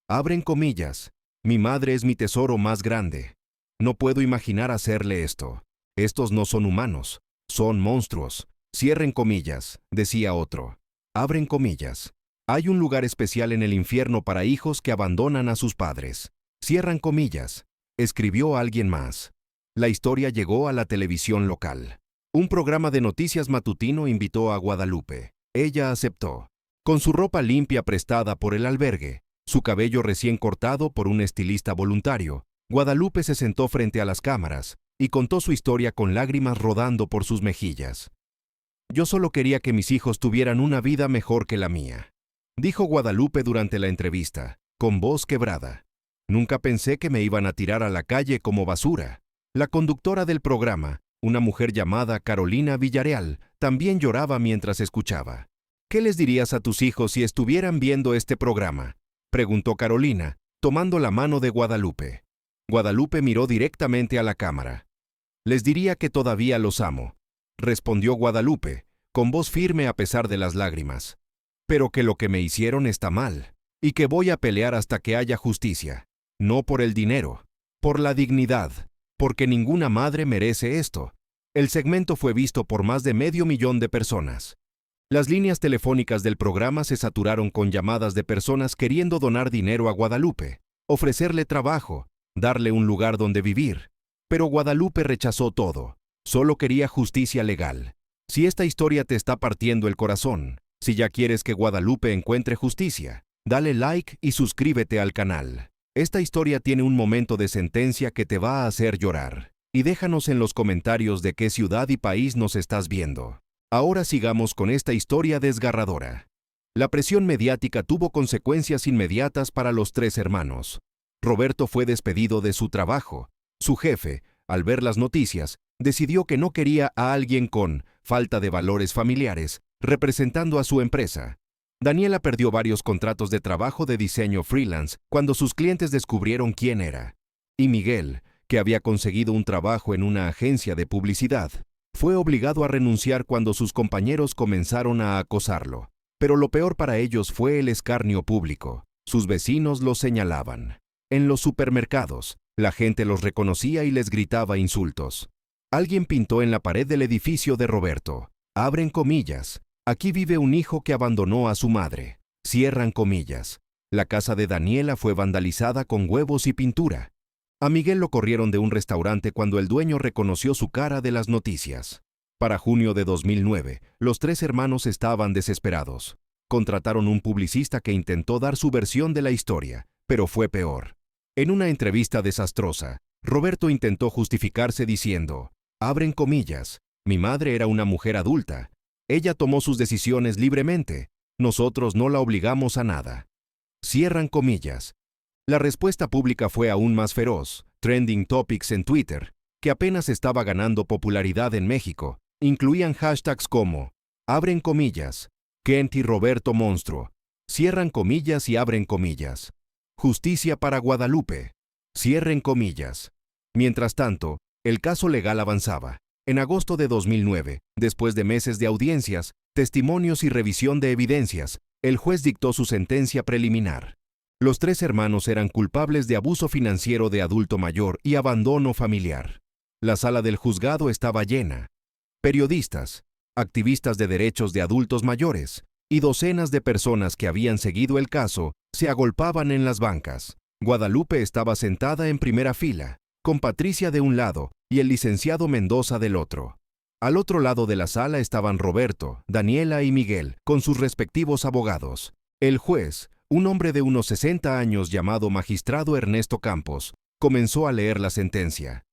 Abren comillas. Mi madre es mi tesoro más grande. No puedo imaginar hacerle esto. Estos no son humanos, son monstruos. Cierren comillas, decía otro. Abren comillas. Hay un lugar especial en el infierno para hijos que abandonan a sus padres. Cierran comillas, escribió alguien más. La historia llegó a la televisión local. Un programa de noticias matutino invitó a Guadalupe. Ella aceptó. Con su ropa limpia prestada por el albergue, su cabello recién cortado por un estilista voluntario, Guadalupe se sentó frente a las cámaras y contó su historia con lágrimas rodando por sus mejillas. Yo solo quería que mis hijos tuvieran una vida mejor que la mía, dijo Guadalupe durante la entrevista, con voz quebrada. Nunca pensé que me iban a tirar a la calle como basura. La conductora del programa, una mujer llamada Carolina Villarreal, también lloraba mientras escuchaba. ¿Qué les dirías a tus hijos si estuvieran viendo este programa?, preguntó Carolina, tomando la mano de Guadalupe. Guadalupe miró directamente a la cámara. Les diría que todavía los amo, respondió Guadalupe, con voz firme a pesar de las lágrimas. Pero que lo que me hicieron está mal, y que voy a pelear hasta que haya justicia. No por el dinero, por la dignidad, porque ninguna madre merece esto. El segmento fue visto por más de 500,000 de personas. Las líneas telefónicas del programa se saturaron con llamadas de personas queriendo donar dinero a Guadalupe, ofrecerle trabajo, darle un lugar donde vivir. Pero Guadalupe rechazó todo. Solo quería justicia legal. Si esta historia te está partiendo el corazón, si ya quieres que Guadalupe encuentre justicia, dale like y suscríbete al canal. Esta historia tiene un momento de sentencia que te va a hacer llorar. Y déjanos en los comentarios de qué ciudad y país nos estás viendo. Ahora sigamos con esta historia desgarradora. La presión mediática tuvo consecuencias inmediatas para los tres hermanos. Roberto fue despedido de su trabajo. Su jefe, al ver las noticias, decidió que no quería a alguien con falta de valores familiares representando a su empresa. Daniela perdió varios contratos de trabajo de diseño freelance cuando sus clientes descubrieron quién era. Y Miguel, que había conseguido un trabajo en una agencia de publicidad, fue obligado a renunciar cuando sus compañeros comenzaron a acosarlo. Pero lo peor para ellos fue el escarnio público. Sus vecinos los señalaban. En los supermercados, la gente los reconocía y les gritaba insultos. Alguien pintó en la pared del edificio de Roberto. Abren comillas. Aquí vive un hijo que abandonó a su madre. Cierran comillas. La casa de Daniela fue vandalizada con huevos y pintura. A Miguel lo corrieron de un restaurante cuando el dueño reconoció su cara de las noticias. Para junio de 2009, los tres hermanos estaban desesperados. Contrataron un publicista que intentó dar su versión de la historia, pero fue peor. En una entrevista desastrosa, Roberto intentó justificarse diciendo, abren comillas, mi madre era una mujer adulta. Ella tomó sus decisiones libremente. Nosotros no la obligamos a nada. Cierran comillas. La respuesta pública fue aún más feroz. Trending Topics en Twitter, que apenas estaba ganando popularidad en México, incluían hashtags como abren comillas, Kent y Roberto monstruo, cierran comillas y abren comillas, justicia para Guadalupe, cierren comillas. Mientras tanto, el caso legal avanzaba. En agosto de 2009, después de meses de audiencias, testimonios y revisión de evidencias, el juez dictó su sentencia preliminar. Los tres hermanos eran culpables de abuso financiero de adulto mayor y abandono familiar. La sala del juzgado estaba llena. Periodistas, activistas de derechos de adultos mayores y docenas de personas que habían seguido el caso se agolpaban en las bancas. Guadalupe estaba sentada en primera fila, con Patricia de un lado y el licenciado Mendoza del otro. Al otro lado de la sala estaban Roberto, Daniela y Miguel, con sus respectivos abogados. El juez, un hombre de unos 60 años llamado magistrado Ernesto Campos, comenzó a leer la sentencia.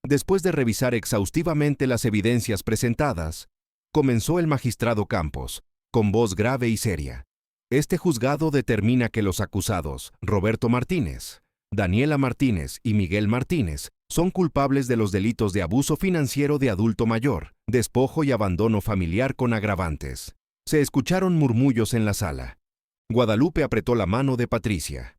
Después de revisar exhaustivamente las evidencias presentadas, comenzó el magistrado Campos, con voz grave y seria. Este juzgado determina que los acusados, Roberto Martínez, Daniela Martínez y Miguel Martínez, son culpables de los delitos de abuso financiero de adulto mayor, despojo y abandono familiar con agravantes. Se escucharon murmullos en la sala. Guadalupe apretó la mano de Patricia.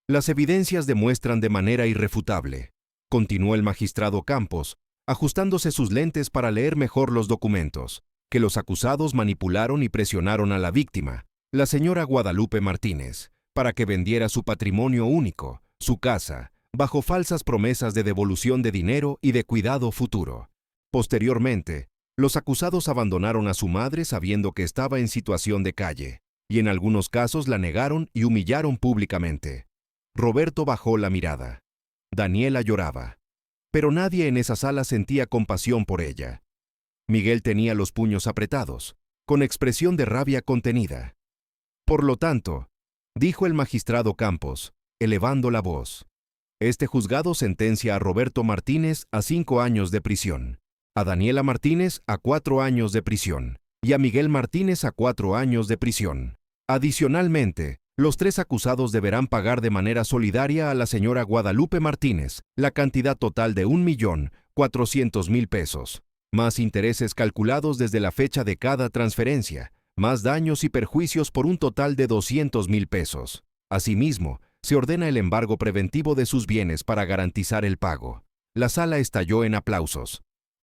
Las evidencias demuestran de manera irrefutable, continuó el magistrado Campos, ajustándose sus lentes para leer mejor los documentos, que los acusados manipularon y presionaron a la víctima, la señora Guadalupe Martínez, para que vendiera su patrimonio único, su casa, bajo falsas promesas de devolución de dinero y de cuidado futuro. Posteriormente, los acusados abandonaron a su madre sabiendo que estaba en situación de calle, y en algunos casos la negaron y humillaron públicamente. Roberto bajó la mirada. Daniela lloraba. Pero nadie en esa sala sentía compasión por ella. Miguel tenía los puños apretados, con expresión de rabia contenida. Por lo tanto, dijo el magistrado Campos, elevando la voz, este juzgado sentencia a Roberto Martínez a 5 años de prisión, a Daniela Martínez a 4 años de prisión y a Miguel Martínez a 4 años de prisión. Adicionalmente, los 3 acusados deberán pagar de manera solidaria a la señora Guadalupe Martínez la cantidad total de 1.400.000 pesos, más intereses calculados desde la fecha de cada transferencia, más daños y perjuicios por un total de 200.000 pesos. Asimismo, se ordena el embargo preventivo de sus bienes para garantizar el pago. La sala estalló en aplausos.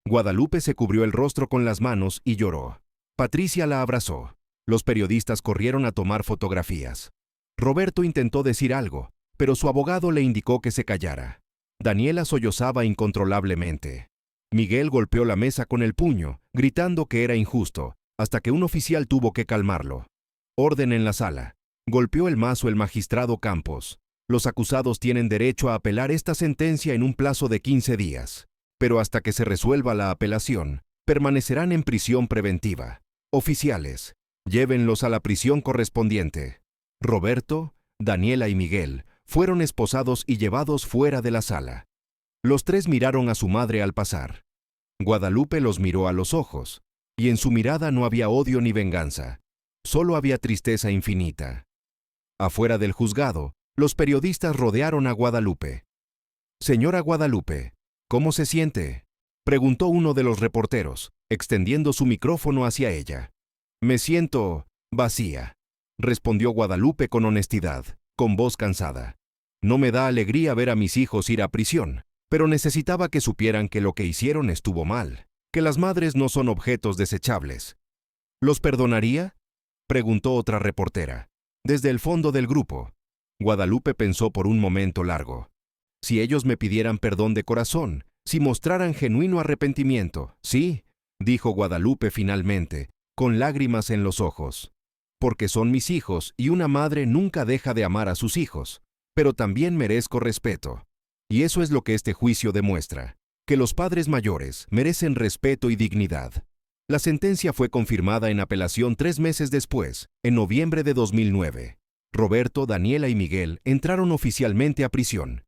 Guadalupe se cubrió el rostro con las manos y lloró. Patricia la abrazó. Los periodistas corrieron a tomar fotografías. Roberto intentó decir algo, pero su abogado le indicó que se callara. Daniela sollozaba incontrolablemente. Miguel golpeó la mesa con el puño, gritando que era injusto, hasta que un oficial tuvo que calmarlo. Orden en la sala. Golpeó el mazo el magistrado Campos. Los acusados tienen derecho a apelar esta sentencia en un plazo de 15 días, pero hasta que se resuelva la apelación, permanecerán en prisión preventiva. Oficiales, llévenlos a la prisión correspondiente. Roberto, Daniela y Miguel fueron esposados y llevados fuera de la sala. Los 3 miraron a su madre al pasar. Guadalupe los miró a los ojos, y en su mirada no había odio ni venganza, solo había tristeza infinita. Afuera del juzgado, los periodistas rodearon a Guadalupe. Señora Guadalupe, ¿cómo se siente?, preguntó uno de los reporteros, extendiendo su micrófono hacia ella. Me siento vacía, respondió Guadalupe con honestidad, con voz cansada. No me da alegría ver a mis hijos ir a prisión, pero necesitaba que supieran que lo que hicieron estuvo mal, que las madres no son objetos desechables. ¿Los perdonaría?, preguntó otra reportera, desde el fondo del grupo. Guadalupe pensó por un momento largo. Si ellos me pidieran perdón de corazón, si mostraran genuino arrepentimiento, sí, dijo Guadalupe finalmente, con lágrimas en los ojos. Porque son mis hijos y una madre nunca deja de amar a sus hijos, pero también merezco respeto. Y eso es lo que este juicio demuestra, que los padres mayores merecen respeto y dignidad. La sentencia fue confirmada en apelación 3 meses después, en noviembre de 2009. Roberto, Daniela y Miguel entraron oficialmente a prisión.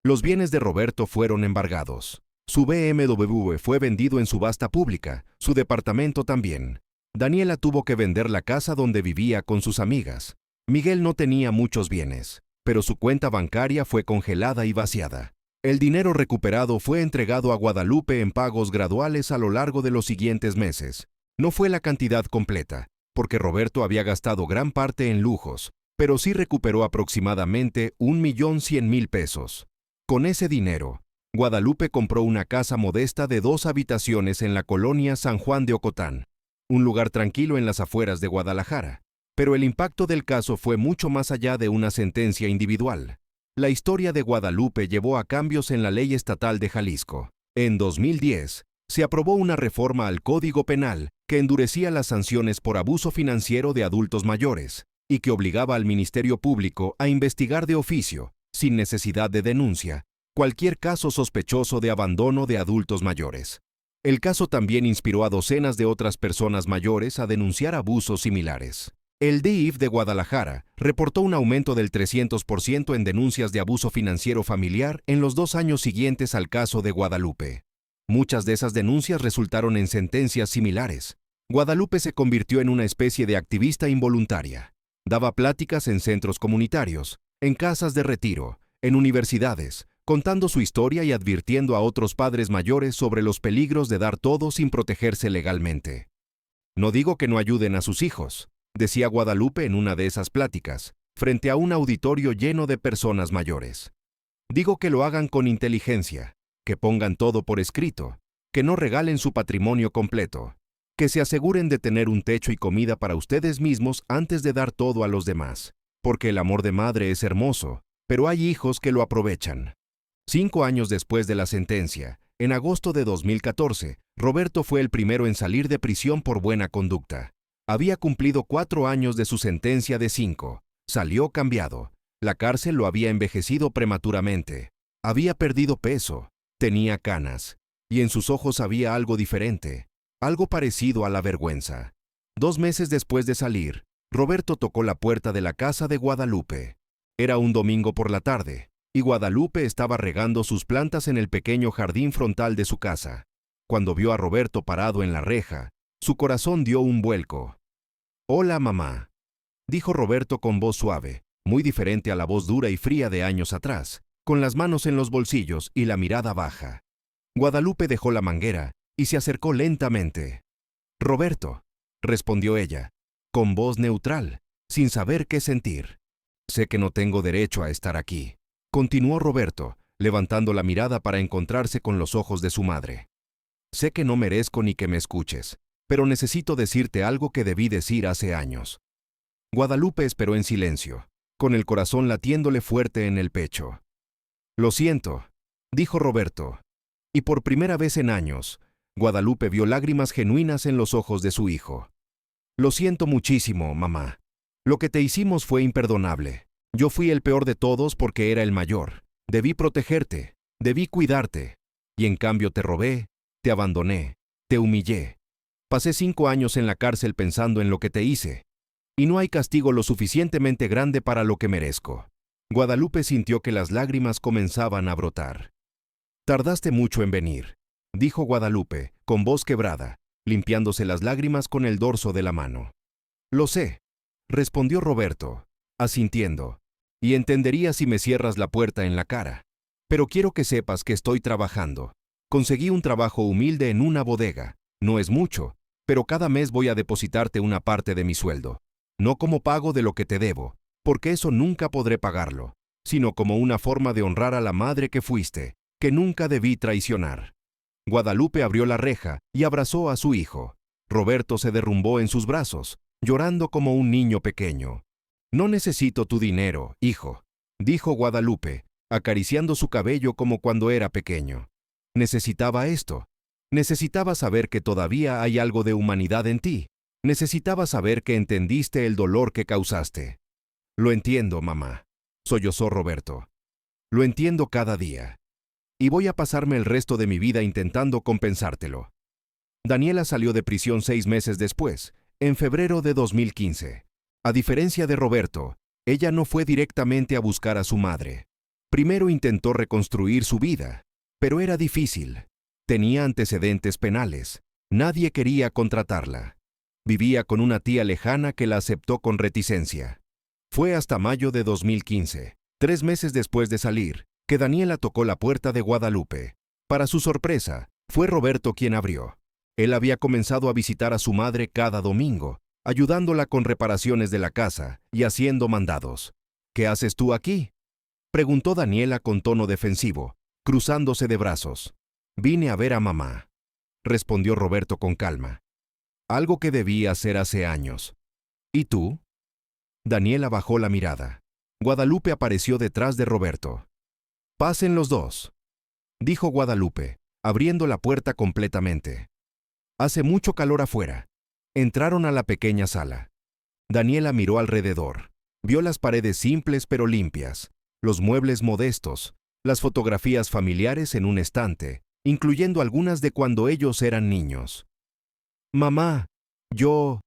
Los bienes de Roberto fueron embargados. Su BMW fue vendido en subasta pública, su departamento también. Daniela tuvo que vender la casa donde vivía con sus amigas. Miguel no tenía muchos bienes, pero su cuenta bancaria fue congelada y vaciada. El dinero recuperado fue entregado a Guadalupe en pagos graduales a lo largo de los siguientes meses. No fue la cantidad completa, porque Roberto había gastado gran parte en lujos, pero sí recuperó aproximadamente 1.100.000 pesos. Con ese dinero, Guadalupe compró una casa modesta de 2 habitaciones en la colonia San Juan de Ocotán, un lugar tranquilo en las afueras de Guadalajara. Pero el impacto del caso fue mucho más allá de una sentencia individual. La historia de Guadalupe llevó a cambios en la ley estatal de Jalisco. En 2010, se aprobó una reforma al Código Penal que endurecía las sanciones por abuso financiero de adultos mayores y que obligaba al Ministerio Público a investigar de oficio, sin necesidad de denuncia, cualquier caso sospechoso de abandono de adultos mayores. El caso también inspiró a docenas de otras personas mayores a denunciar abusos similares. El DIF de Guadalajara reportó un aumento del 300% en denuncias de abuso financiero familiar en los 2 años siguientes al caso de Guadalupe. Muchas de esas denuncias resultaron en sentencias similares. Guadalupe se convirtió en una especie de activista involuntaria. Daba pláticas en centros comunitarios, en casas de retiro, en universidades, contando su historia y advirtiendo a otros padres mayores sobre los peligros de dar todo sin protegerse legalmente. No digo que no ayuden a sus hijos, decía Guadalupe en una de esas pláticas, frente a un auditorio lleno de personas mayores. Digo que lo hagan con inteligencia, que pongan todo por escrito, que no regalen su patrimonio completo, que se aseguren de tener un techo y comida para ustedes mismos antes de dar todo a los demás, porque el amor de madre es hermoso, pero hay hijos que lo aprovechan. 5 años después de la sentencia, en agosto de 2014, Roberto fue el primero en salir de prisión por buena conducta. Había cumplido 4 años de su sentencia de 5. Salió cambiado. La cárcel lo había envejecido prematuramente. Había perdido peso, tenía canas, y en sus ojos había algo diferente, algo parecido a la vergüenza. 2 meses después de salir, Roberto tocó la puerta de la casa de Guadalupe. Era un domingo por la tarde, y Guadalupe estaba regando sus plantas en el pequeño jardín frontal de su casa. Cuando vio a Roberto parado en la reja, su corazón dio un vuelco. «Hola, mamá», dijo Roberto con voz suave, muy diferente a la voz dura y fría de años atrás, con las manos en los bolsillos y la mirada baja. Guadalupe dejó la manguera y se acercó lentamente. «Roberto», respondió ella, con voz neutral, sin saber qué sentir. «Sé que no tengo derecho a estar aquí», continuó Roberto, levantando la mirada para encontrarse con los ojos de su madre. «Sé que no merezco ni que me escuches, pero necesito decirte algo que debí decir hace años». Guadalupe esperó en silencio, con el corazón latiéndole fuerte en el pecho. «Lo siento», dijo Roberto, y por primera vez en años, Guadalupe vio lágrimas genuinas en los ojos de su hijo. «Lo siento muchísimo, mamá. Lo que te hicimos fue imperdonable. Yo fui el peor de todos porque era el mayor. Debí protegerte, debí cuidarte, y en cambio te robé, te abandoné, te humillé. Pasé 5 años en la cárcel pensando en lo que te hice, y no hay castigo lo suficientemente grande para lo que merezco». Guadalupe sintió que las lágrimas comenzaban a brotar. «Tardaste mucho en venir», dijo Guadalupe, con voz quebrada, limpiándose las lágrimas con el dorso de la mano. «Lo sé», respondió Roberto, asintiendo, «y entendería si me cierras la puerta en la cara. Pero quiero que sepas que estoy trabajando. Conseguí un trabajo humilde en una bodega. No es mucho, pero cada mes voy a depositarte una parte de mi sueldo. No como pago de lo que te debo, porque eso nunca podré pagarlo, sino como una forma de honrar a la madre que fuiste, que nunca debí traicionar». Guadalupe abrió la reja y abrazó a su hijo. Roberto se derrumbó en sus brazos, llorando como un niño pequeño. «No necesito tu dinero, hijo», dijo Guadalupe, acariciando su cabello como cuando era pequeño. «Necesitaba esto. Necesitaba saber que todavía hay algo de humanidad en ti. Necesitaba saber que entendiste el dolor que causaste». «Lo entiendo, mamá», sollozó Roberto. «Lo entiendo cada día. Y voy a pasarme el resto de mi vida intentando compensártelo». Daniela salió de prisión 6 meses después, en febrero de 2015. A diferencia de Roberto, ella no fue directamente a buscar a su madre. Primero intentó reconstruir su vida, pero era difícil. Tenía antecedentes penales. Nadie quería contratarla. Vivía con una tía lejana que la aceptó con reticencia. Fue hasta mayo de 2015, 3 meses después de salir, que Daniela tocó la puerta de Guadalupe. Para su sorpresa, fue Roberto quien abrió. Él había comenzado a visitar a su madre cada domingo, ayudándola con reparaciones de la casa y haciendo mandados. «¿Qué haces tú aquí?», preguntó Daniela con tono defensivo, cruzándose de brazos. «Vine a ver a mamá», respondió Roberto con calma. «Algo que debí hacer hace años». «¿Y tú?». Daniela bajó la mirada. Guadalupe apareció detrás de Roberto. «Pasen los dos», dijo Guadalupe, abriendo la puerta completamente. «Hace mucho calor afuera». Entraron a la pequeña sala. Daniela miró alrededor. Vio las paredes simples pero limpias, los muebles modestos, las fotografías familiares en un estante, incluyendo algunas de cuando ellos eran niños. «Mamá, yo…»,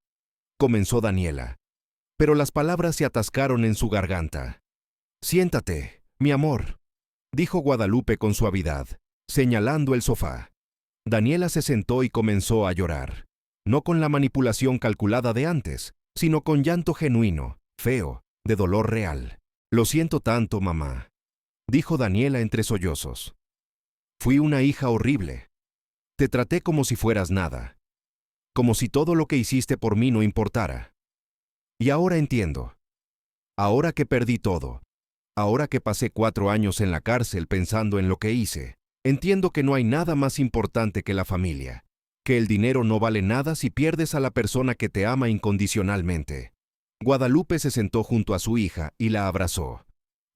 comenzó Daniela, pero las palabras se atascaron en su garganta. «Siéntate, mi amor», dijo Guadalupe con suavidad, señalando el sofá. Daniela se sentó y comenzó a llorar, no con la manipulación calculada de antes, sino con llanto genuino, feo, de dolor real. «Lo siento tanto, mamá», dijo Daniela entre sollozos. «Fui una hija horrible. Te traté como si fueras nada, como si todo lo que hiciste por mí no importara. Y ahora entiendo. Ahora que perdí todo. Ahora que pasé 4 años en la cárcel pensando en lo que hice, entiendo que no hay nada más importante que la familia, que el dinero no vale nada si pierdes a la persona que te ama incondicionalmente. Guadalupe se sentó junto a su hija y la abrazó.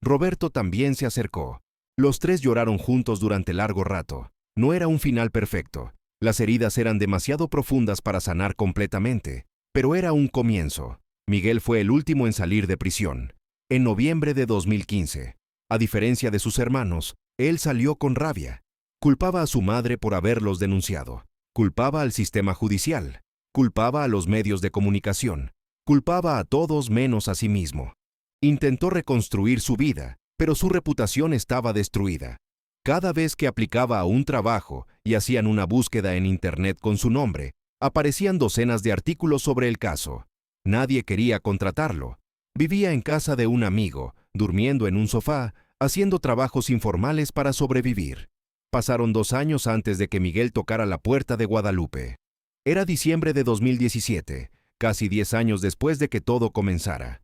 Roberto también se acercó. Los tres lloraron juntos durante largo rato. No era un final perfecto. Las heridas eran demasiado profundas para sanar completamente, pero era un comienzo. Miguel fue el último en salir de prisión. En noviembre de 2015, a diferencia de sus hermanos, él salió con rabia. Culpaba a su madre por haberlos denunciado. Culpaba al sistema judicial. Culpaba a los medios de comunicación. Culpaba a todos menos a sí mismo. Intentó reconstruir su vida, pero su reputación estaba destruida. Cada vez que aplicaba a un trabajo y hacían una búsqueda en Internet con su nombre, aparecían docenas de artículos sobre el caso. Nadie quería contratarlo. Vivía en casa de un amigo, durmiendo en un sofá, haciendo trabajos informales para sobrevivir. Pasaron 2 años antes de que Miguel tocara la puerta de Guadalupe. Era diciembre de 2017, casi 10 años después de que todo comenzara.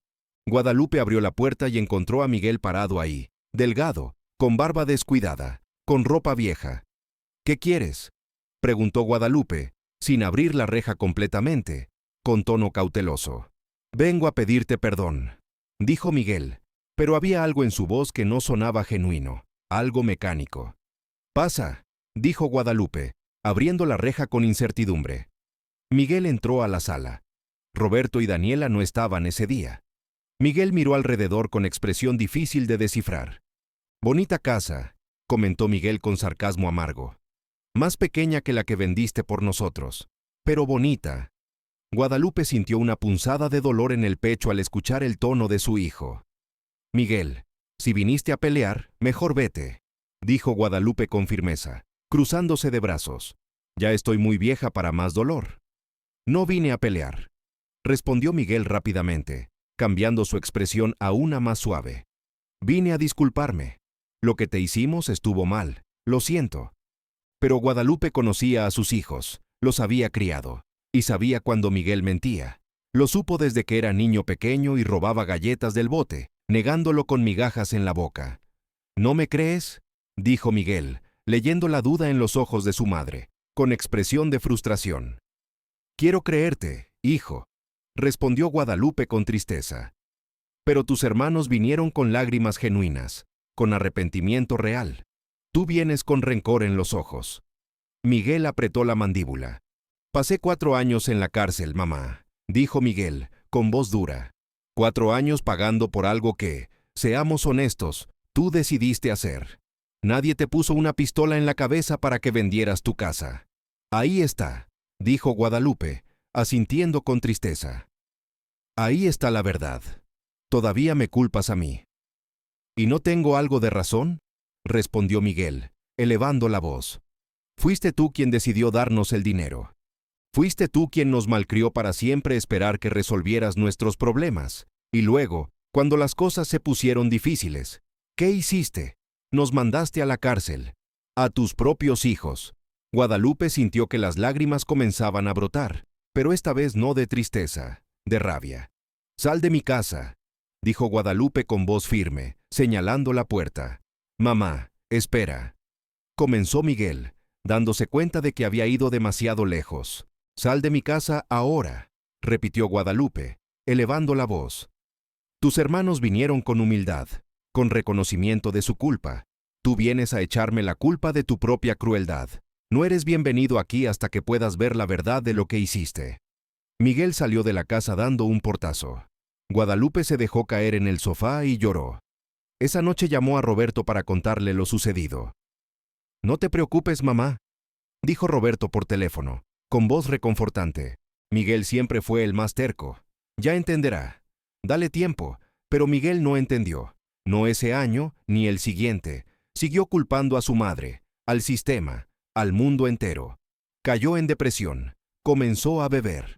Guadalupe abrió la puerta y encontró a Miguel parado ahí, delgado, con barba descuidada, con ropa vieja. ¿Qué quieres?, preguntó Guadalupe, sin abrir la reja completamente, con tono cauteloso. «Vengo a pedirte perdón», dijo Miguel, pero había algo en su voz que no sonaba genuino, algo mecánico. «Pasa», dijo Guadalupe, abriendo la reja con incertidumbre. Miguel entró a la sala. Roberto y Daniela no estaban ese día. Miguel miró alrededor con expresión difícil de descifrar. «Bonita casa», comentó Miguel con sarcasmo amargo. «Más pequeña que la que vendiste por nosotros, pero bonita». Guadalupe sintió una punzada de dolor en el pecho al escuchar el tono de su hijo. «Miguel, si viniste a pelear, mejor vete», dijo Guadalupe con firmeza, cruzándose de brazos. «Ya estoy muy vieja para más dolor». «No vine a pelear», respondió Miguel rápidamente, cambiando su expresión a una más suave. «Vine a disculparme. Lo que te hicimos estuvo mal, lo siento». Pero Guadalupe conocía a sus hijos, los había criado. Y sabía cuando Miguel mentía. Lo supo desde que era niño pequeño y robaba galletas del bote, negándolo con migajas en la boca. «¿No me crees?», dijo Miguel, leyendo la duda en los ojos de su madre, con expresión de frustración. «Quiero creerte, hijo», respondió Guadalupe con tristeza. «Pero tus hermanos vinieron con lágrimas genuinas, con arrepentimiento real. Tú vienes con rencor en los ojos». Miguel apretó la mandíbula. «Pasé 4 años en la cárcel, mamá», dijo Miguel, con voz dura. 4 años pagando por algo que, seamos honestos, tú decidiste hacer. Nadie te puso una pistola en la cabeza para que vendieras tu casa. «Ahí está», dijo Guadalupe, asintiendo con tristeza. «Ahí está la verdad. Todavía me culpas a mí». «¿Y no tengo algo de razón?», respondió Miguel, elevando la voz. «Fuiste tú quien decidió darnos el dinero. Fuiste tú quien nos malcrió para siempre esperar que resolvieras nuestros problemas. Y luego, cuando las cosas se pusieron difíciles, ¿qué hiciste? Nos mandaste a la cárcel. A tus propios hijos». Guadalupe sintió que las lágrimas comenzaban a brotar, pero esta vez no de tristeza, de rabia. «Sal de mi casa», dijo Guadalupe con voz firme, señalando la puerta. «Mamá, espera», comenzó Miguel, dándose cuenta de que había ido demasiado lejos. «Sal de mi casa ahora», repitió Guadalupe, elevando la voz. «Tus hermanos vinieron con humildad, con reconocimiento de su culpa. Tú vienes a echarme la culpa de tu propia crueldad. No eres bienvenido aquí hasta que puedas ver la verdad de lo que hiciste». Miguel salió de la casa dando un portazo. Guadalupe se dejó caer en el sofá y lloró. Esa noche llamó a Roberto para contarle lo sucedido. «No te preocupes, mamá», dijo Roberto por teléfono, con voz reconfortante. «Miguel siempre fue el más terco. Ya entenderá. Dale tiempo». Pero Miguel no entendió. No ese año, ni el siguiente. Siguió culpando a su madre, al sistema, al mundo entero. Cayó en depresión. Comenzó a beber.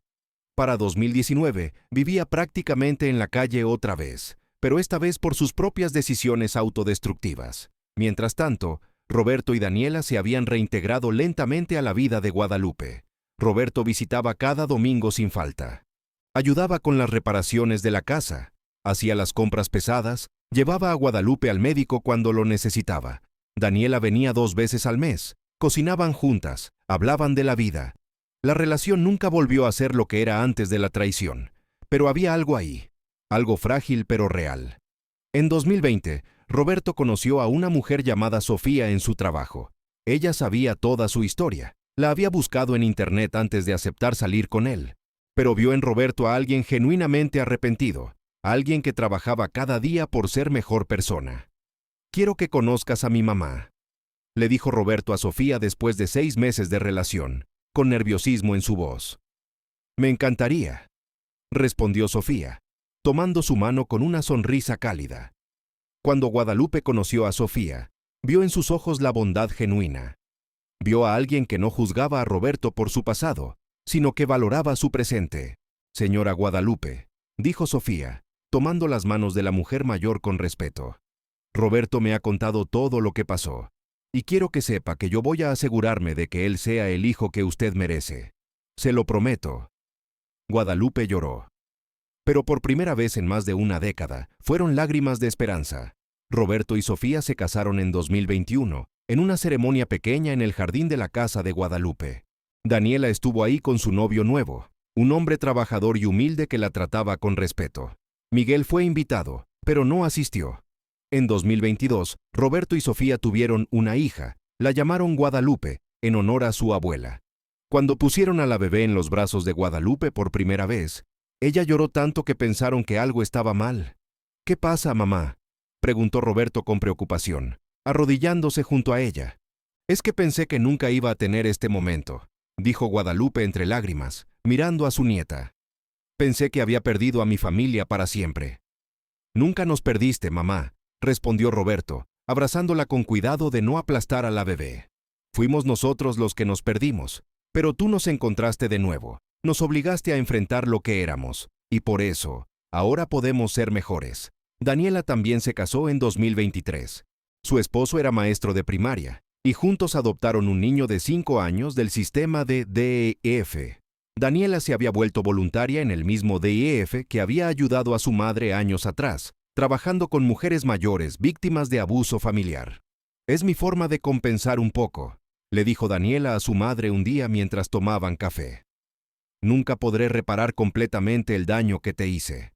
Para 2019, vivía prácticamente en la calle otra vez, pero esta vez por sus propias decisiones autodestructivas. Mientras tanto, Roberto y Daniela se habían reintegrado lentamente a la vida de Guadalupe. Roberto visitaba cada domingo sin falta. Ayudaba con las reparaciones de la casa, hacía las compras pesadas, llevaba a Guadalupe al médico cuando lo necesitaba. Daniela venía 2 veces al mes, cocinaban juntas, hablaban de la vida. La relación nunca volvió a ser lo que era antes de la traición, pero había algo ahí, algo frágil pero real. En 2020, Roberto conoció a una mujer llamada Sofía en su trabajo. Ella sabía toda su historia. La había buscado en internet antes de aceptar salir con él, pero vio en Roberto a alguien genuinamente arrepentido, a alguien que trabajaba cada día por ser mejor persona. «Quiero que conozcas a mi mamá», le dijo Roberto a Sofía después de 6 meses de relación, con nerviosismo en su voz. «Me encantaría», respondió Sofía, tomando su mano con una sonrisa cálida. Cuando Guadalupe conoció a Sofía, vio en sus ojos la bondad genuina. Vio a alguien que no juzgaba a Roberto por su pasado, sino que valoraba su presente. «Señora Guadalupe», dijo Sofía, tomando las manos de la mujer mayor con respeto. «Roberto me ha contado todo lo que pasó, y quiero que sepa que yo voy a asegurarme de que él sea el hijo que usted merece. Se lo prometo». Guadalupe lloró. Pero por primera vez en más de una década, fueron lágrimas de esperanza. Roberto y Sofía se casaron en 2021, en una ceremonia pequeña en el jardín de la casa de Guadalupe. Daniela estuvo ahí con su novio nuevo, un hombre trabajador y humilde que la trataba con respeto. Miguel fue invitado, pero no asistió. En 2022, Roberto y Sofía tuvieron una hija, la llamaron Guadalupe, en honor a su abuela. Cuando pusieron a la bebé en los brazos de Guadalupe por primera vez, ella lloró tanto que pensaron que algo estaba mal. «¿Qué pasa, mamá?», preguntó Roberto con preocupación, arrodillándose junto a ella. «Es que pensé que nunca iba a tener este momento», dijo Guadalupe entre lágrimas, mirando a su nieta. «Pensé que había perdido a mi familia para siempre». «Nunca nos perdiste, mamá», respondió Roberto, abrazándola con cuidado de no aplastar a la bebé. «Fuimos nosotros los que nos perdimos, pero tú nos encontraste de nuevo, nos obligaste a enfrentar lo que éramos, y por eso, ahora podemos ser mejores». Daniela también se casó en 2023. Su esposo era maestro de primaria, y juntos adoptaron un niño de 5 años del sistema de DIF. Daniela se había vuelto voluntaria en el mismo DIF que había ayudado a su madre años atrás, trabajando con mujeres mayores víctimas de abuso familiar. «Es mi forma de compensar un poco», le dijo Daniela a su madre un día mientras tomaban café. «Nunca podré reparar completamente el daño que te hice,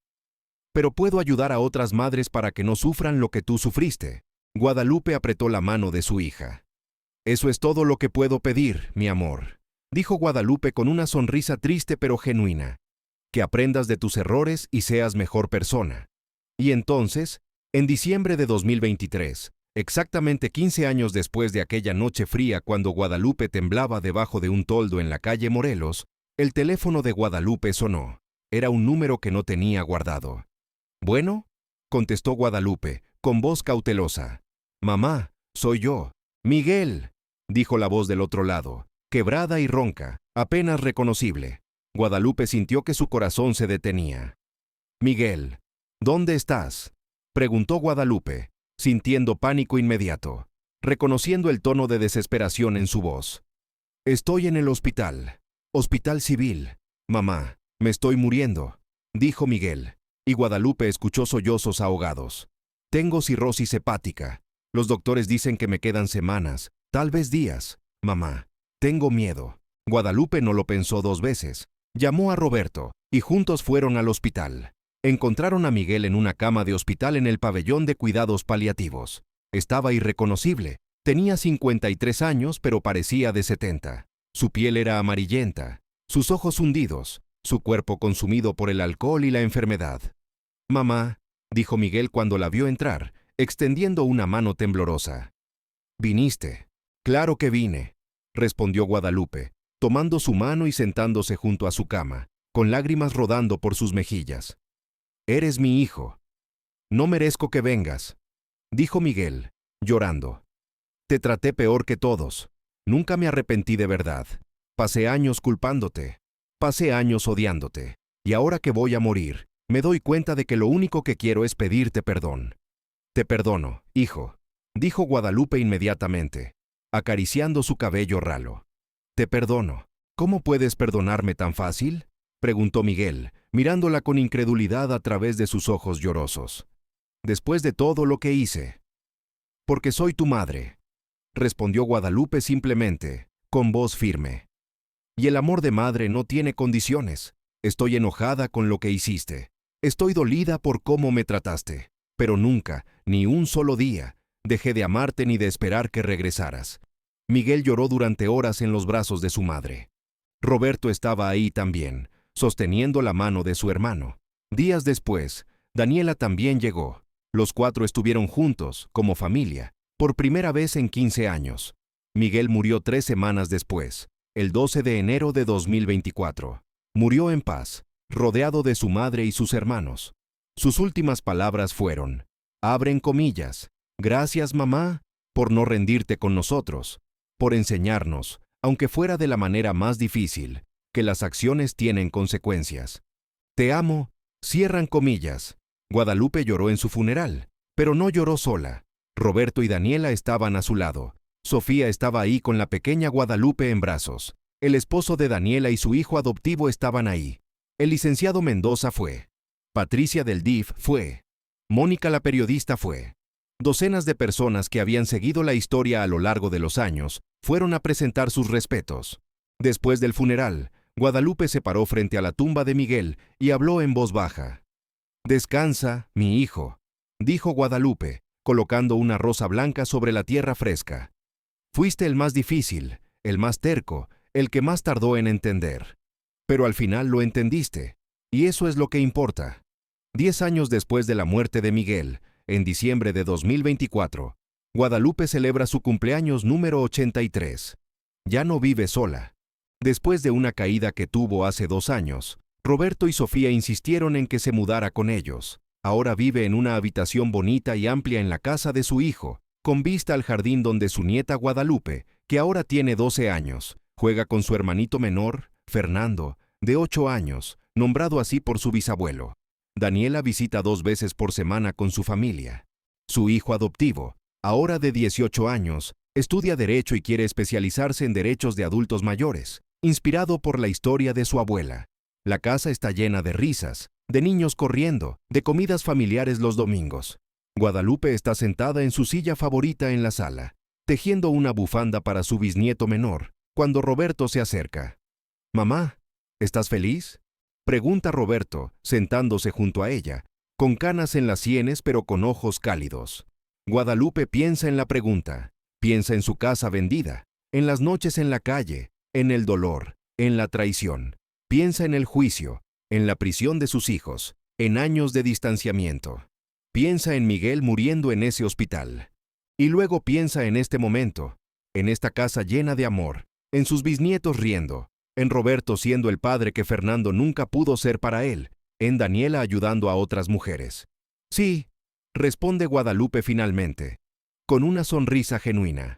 pero puedo ayudar a otras madres para que no sufran lo que tú sufriste». Guadalupe apretó la mano de su hija. «Eso es todo lo que puedo pedir, mi amor», dijo Guadalupe con una sonrisa triste pero genuina. «Que aprendas de tus errores y seas mejor persona». Y entonces, en diciembre de 2023, exactamente 15 años después de aquella noche fría cuando Guadalupe temblaba debajo de un toldo en la calle Morelos, el teléfono de Guadalupe sonó. Era un número que no tenía guardado. «¿Bueno?», contestó Guadalupe, con voz cautelosa. «Mamá, soy yo». «Miguel», dijo la voz del otro lado, quebrada y ronca, apenas reconocible. Guadalupe sintió que su corazón se detenía. «Miguel, ¿dónde estás?», preguntó Guadalupe, sintiendo pánico inmediato, reconociendo el tono de desesperación en su voz. «Estoy en el hospital. Hospital civil. Mamá, me estoy muriendo», dijo Miguel, y Guadalupe escuchó sollozos ahogados. «Tengo cirrosis hepática. Los doctores dicen que me quedan semanas, tal vez días. Mamá, tengo miedo». Guadalupe no lo pensó 2 veces. Llamó a Roberto, y juntos fueron al hospital. Encontraron a Miguel en una cama de hospital en el pabellón de cuidados paliativos. Estaba irreconocible. Tenía 53 años, pero parecía de 70. Su piel era amarillenta, sus ojos hundidos, su cuerpo consumido por el alcohol y la enfermedad. «Mamá», dijo Miguel cuando la vio entrar, extendiendo una mano temblorosa. «¿Viniste?». «Claro que vine», respondió Guadalupe, tomando su mano y sentándose junto a su cama, con lágrimas rodando por sus mejillas. «Eres mi hijo. No merezco que vengas», dijo Miguel, llorando. «Te traté peor que todos. Nunca me arrepentí de verdad. Pasé años culpándote. Pasé años odiándote. Y ahora que voy a morir, me doy cuenta de que lo único que quiero es pedirte perdón». «Te perdono, hijo», dijo Guadalupe inmediatamente, acariciando su cabello ralo. «Te perdono. ¿Cómo puedes perdonarme tan fácil?», preguntó Miguel, mirándola con incredulidad a través de sus ojos llorosos. «Después de todo lo que hice». «Porque soy tu madre», respondió Guadalupe simplemente, con voz firme. «Y el amor de madre no tiene condiciones. Estoy enojada con lo que hiciste. Estoy dolida por cómo me trataste. Pero nunca, ni un solo día, dejé de amarte ni de esperar que regresaras». Miguel lloró durante horas en los brazos de su madre. Roberto estaba ahí también, sosteniendo la mano de su hermano. Días después, Daniela también llegó. Los cuatro estuvieron juntos, como familia, por primera vez en 15 años. Miguel murió 3 semanas después, el 12 de enero de 2024. Murió en paz, rodeado de su madre y sus hermanos. Sus últimas palabras fueron, abren comillas, «Gracias, mamá, por no rendirte con nosotros, por enseñarnos, aunque fuera de la manera más difícil, que las acciones tienen consecuencias. Te amo», cierran comillas. Guadalupe lloró en su funeral, pero no lloró sola. Roberto y Daniela estaban a su lado. Sofía estaba ahí con la pequeña Guadalupe en brazos. El esposo de Daniela y su hijo adoptivo estaban ahí. El licenciado Mendoza fue. Patricia del DIF fue. Mónica la periodista fue. Docenas de personas que habían seguido la historia a lo largo de los años fueron a presentar sus respetos. Después del funeral, Guadalupe se paró frente a la tumba de Miguel y habló en voz baja. «Descansa, mi hijo», dijo Guadalupe, colocando una rosa blanca sobre la tierra fresca. «Fuiste el más difícil, el más terco, el que más tardó en entender. Pero al final lo entendiste, y eso es lo que importa». 10 años después de la muerte de Miguel, en diciembre de 2024, Guadalupe celebra su cumpleaños número 83. Ya no vive sola. Después de una caída que tuvo hace 2 años, Roberto y Sofía insistieron en que se mudara con ellos. Ahora vive en una habitación bonita y amplia en la casa de su hijo, con vista al jardín donde su nieta Guadalupe, que ahora tiene 12 años, juega con su hermanito menor, Fernando, de 8 años, nombrado así por su bisabuelo. Daniela visita 2 veces por semana con su familia. Su hijo adoptivo, ahora de 18 años, estudia Derecho y quiere especializarse en derechos de adultos mayores, inspirado por la historia de su abuela. La casa está llena de risas, de niños corriendo, de comidas familiares los domingos. Guadalupe está sentada en su silla favorita en la sala, tejiendo una bufanda para su bisnieto menor, cuando Roberto se acerca. «Mamá, ¿estás feliz?», pregunta Roberto, sentándose junto a ella, con canas en las sienes pero con ojos cálidos. Guadalupe piensa en la pregunta, piensa en su casa vendida, en las noches en la calle, en el dolor, en la traición. Piensa en el juicio, en la prisión de sus hijos, en años de distanciamiento. Piensa en Miguel muriendo en ese hospital. Y luego piensa en este momento, en esta casa llena de amor, en sus bisnietos riendo, en Roberto siendo el padre que Fernando nunca pudo ser para él, en Daniela ayudando a otras mujeres. «Sí», responde Guadalupe finalmente, con una sonrisa genuina.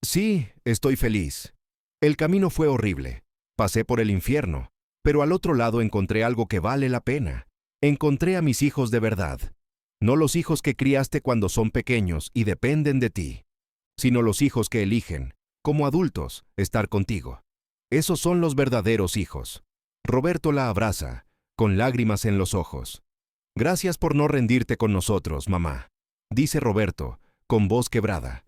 «Sí, estoy feliz. El camino fue horrible. Pasé por el infierno, pero al otro lado encontré algo que vale la pena. Encontré a mis hijos de verdad. No los hijos que criaste cuando son pequeños y dependen de ti, sino los hijos que eligen, como adultos, estar contigo. Esos son los verdaderos hijos». Roberto la abraza, con lágrimas en los ojos. «Gracias por no rendirte con nosotros, mamá», dice Roberto, con voz quebrada.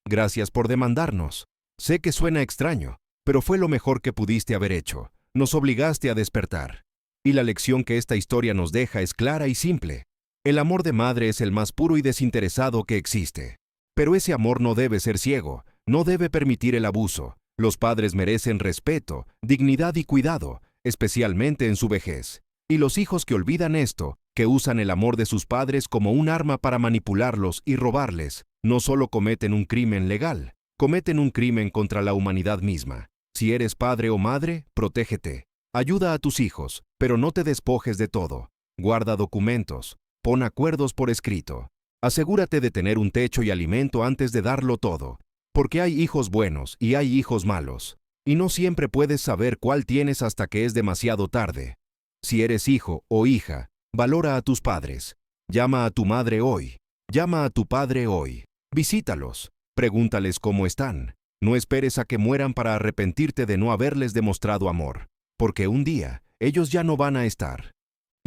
«Gracias por demandarnos. Sé que suena extraño, pero fue lo mejor que pudiste haber hecho. Nos obligaste a despertar. Y la lección que esta historia nos deja es clara y simple. El amor de madre es el más puro y desinteresado que existe. Pero ese amor no debe ser ciego, no debe permitir el abuso. Los padres merecen respeto, dignidad y cuidado, especialmente en su vejez. Y los hijos que olvidan esto, que usan el amor de sus padres como un arma para manipularlos y robarles, no solo cometen un crimen legal, cometen un crimen contra la humanidad misma. Si eres padre o madre, protégete. Ayuda a tus hijos, pero no te despojes de todo. Guarda documentos. Pon acuerdos por escrito. Asegúrate de tener un techo y alimento antes de darlo todo. Porque hay hijos buenos y hay hijos malos. Y no siempre puedes saber cuál tienes hasta que es demasiado tarde. Si eres hijo o hija, valora a tus padres. Llama a tu madre hoy. Llama a tu padre hoy. Visítalos. Pregúntales cómo están. No esperes a que mueran para arrepentirte de no haberles demostrado amor. Porque un día, ellos ya no van a estar.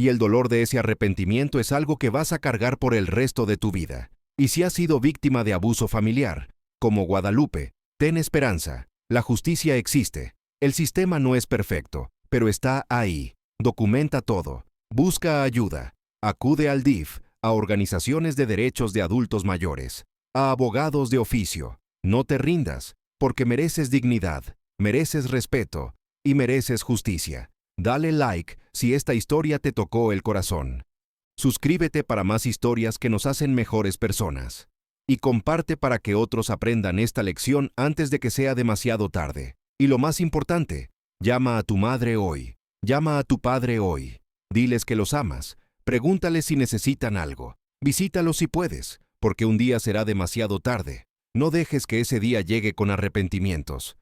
y el dolor de ese arrepentimiento es algo que vas a cargar por el resto de tu vida. Y si has sido víctima de abuso familiar, como Guadalupe, ten esperanza. La justicia existe. El sistema no es perfecto, pero está ahí. Documenta todo. Busca ayuda. Acude al DIF, a organizaciones de derechos de adultos mayores, a abogados de oficio. No te rindas, porque mereces dignidad, mereces respeto y mereces justicia. Dale like si esta historia te tocó el corazón. Suscríbete para más historias que nos hacen mejores personas. Y comparte para que otros aprendan esta lección antes de que sea demasiado tarde. Y lo más importante, llama a tu madre hoy. Llama a tu padre hoy. Diles que los amas. Pregúntales si necesitan algo. Visítalos si puedes, porque un día será demasiado tarde. No dejes que ese día llegue con arrepentimientos.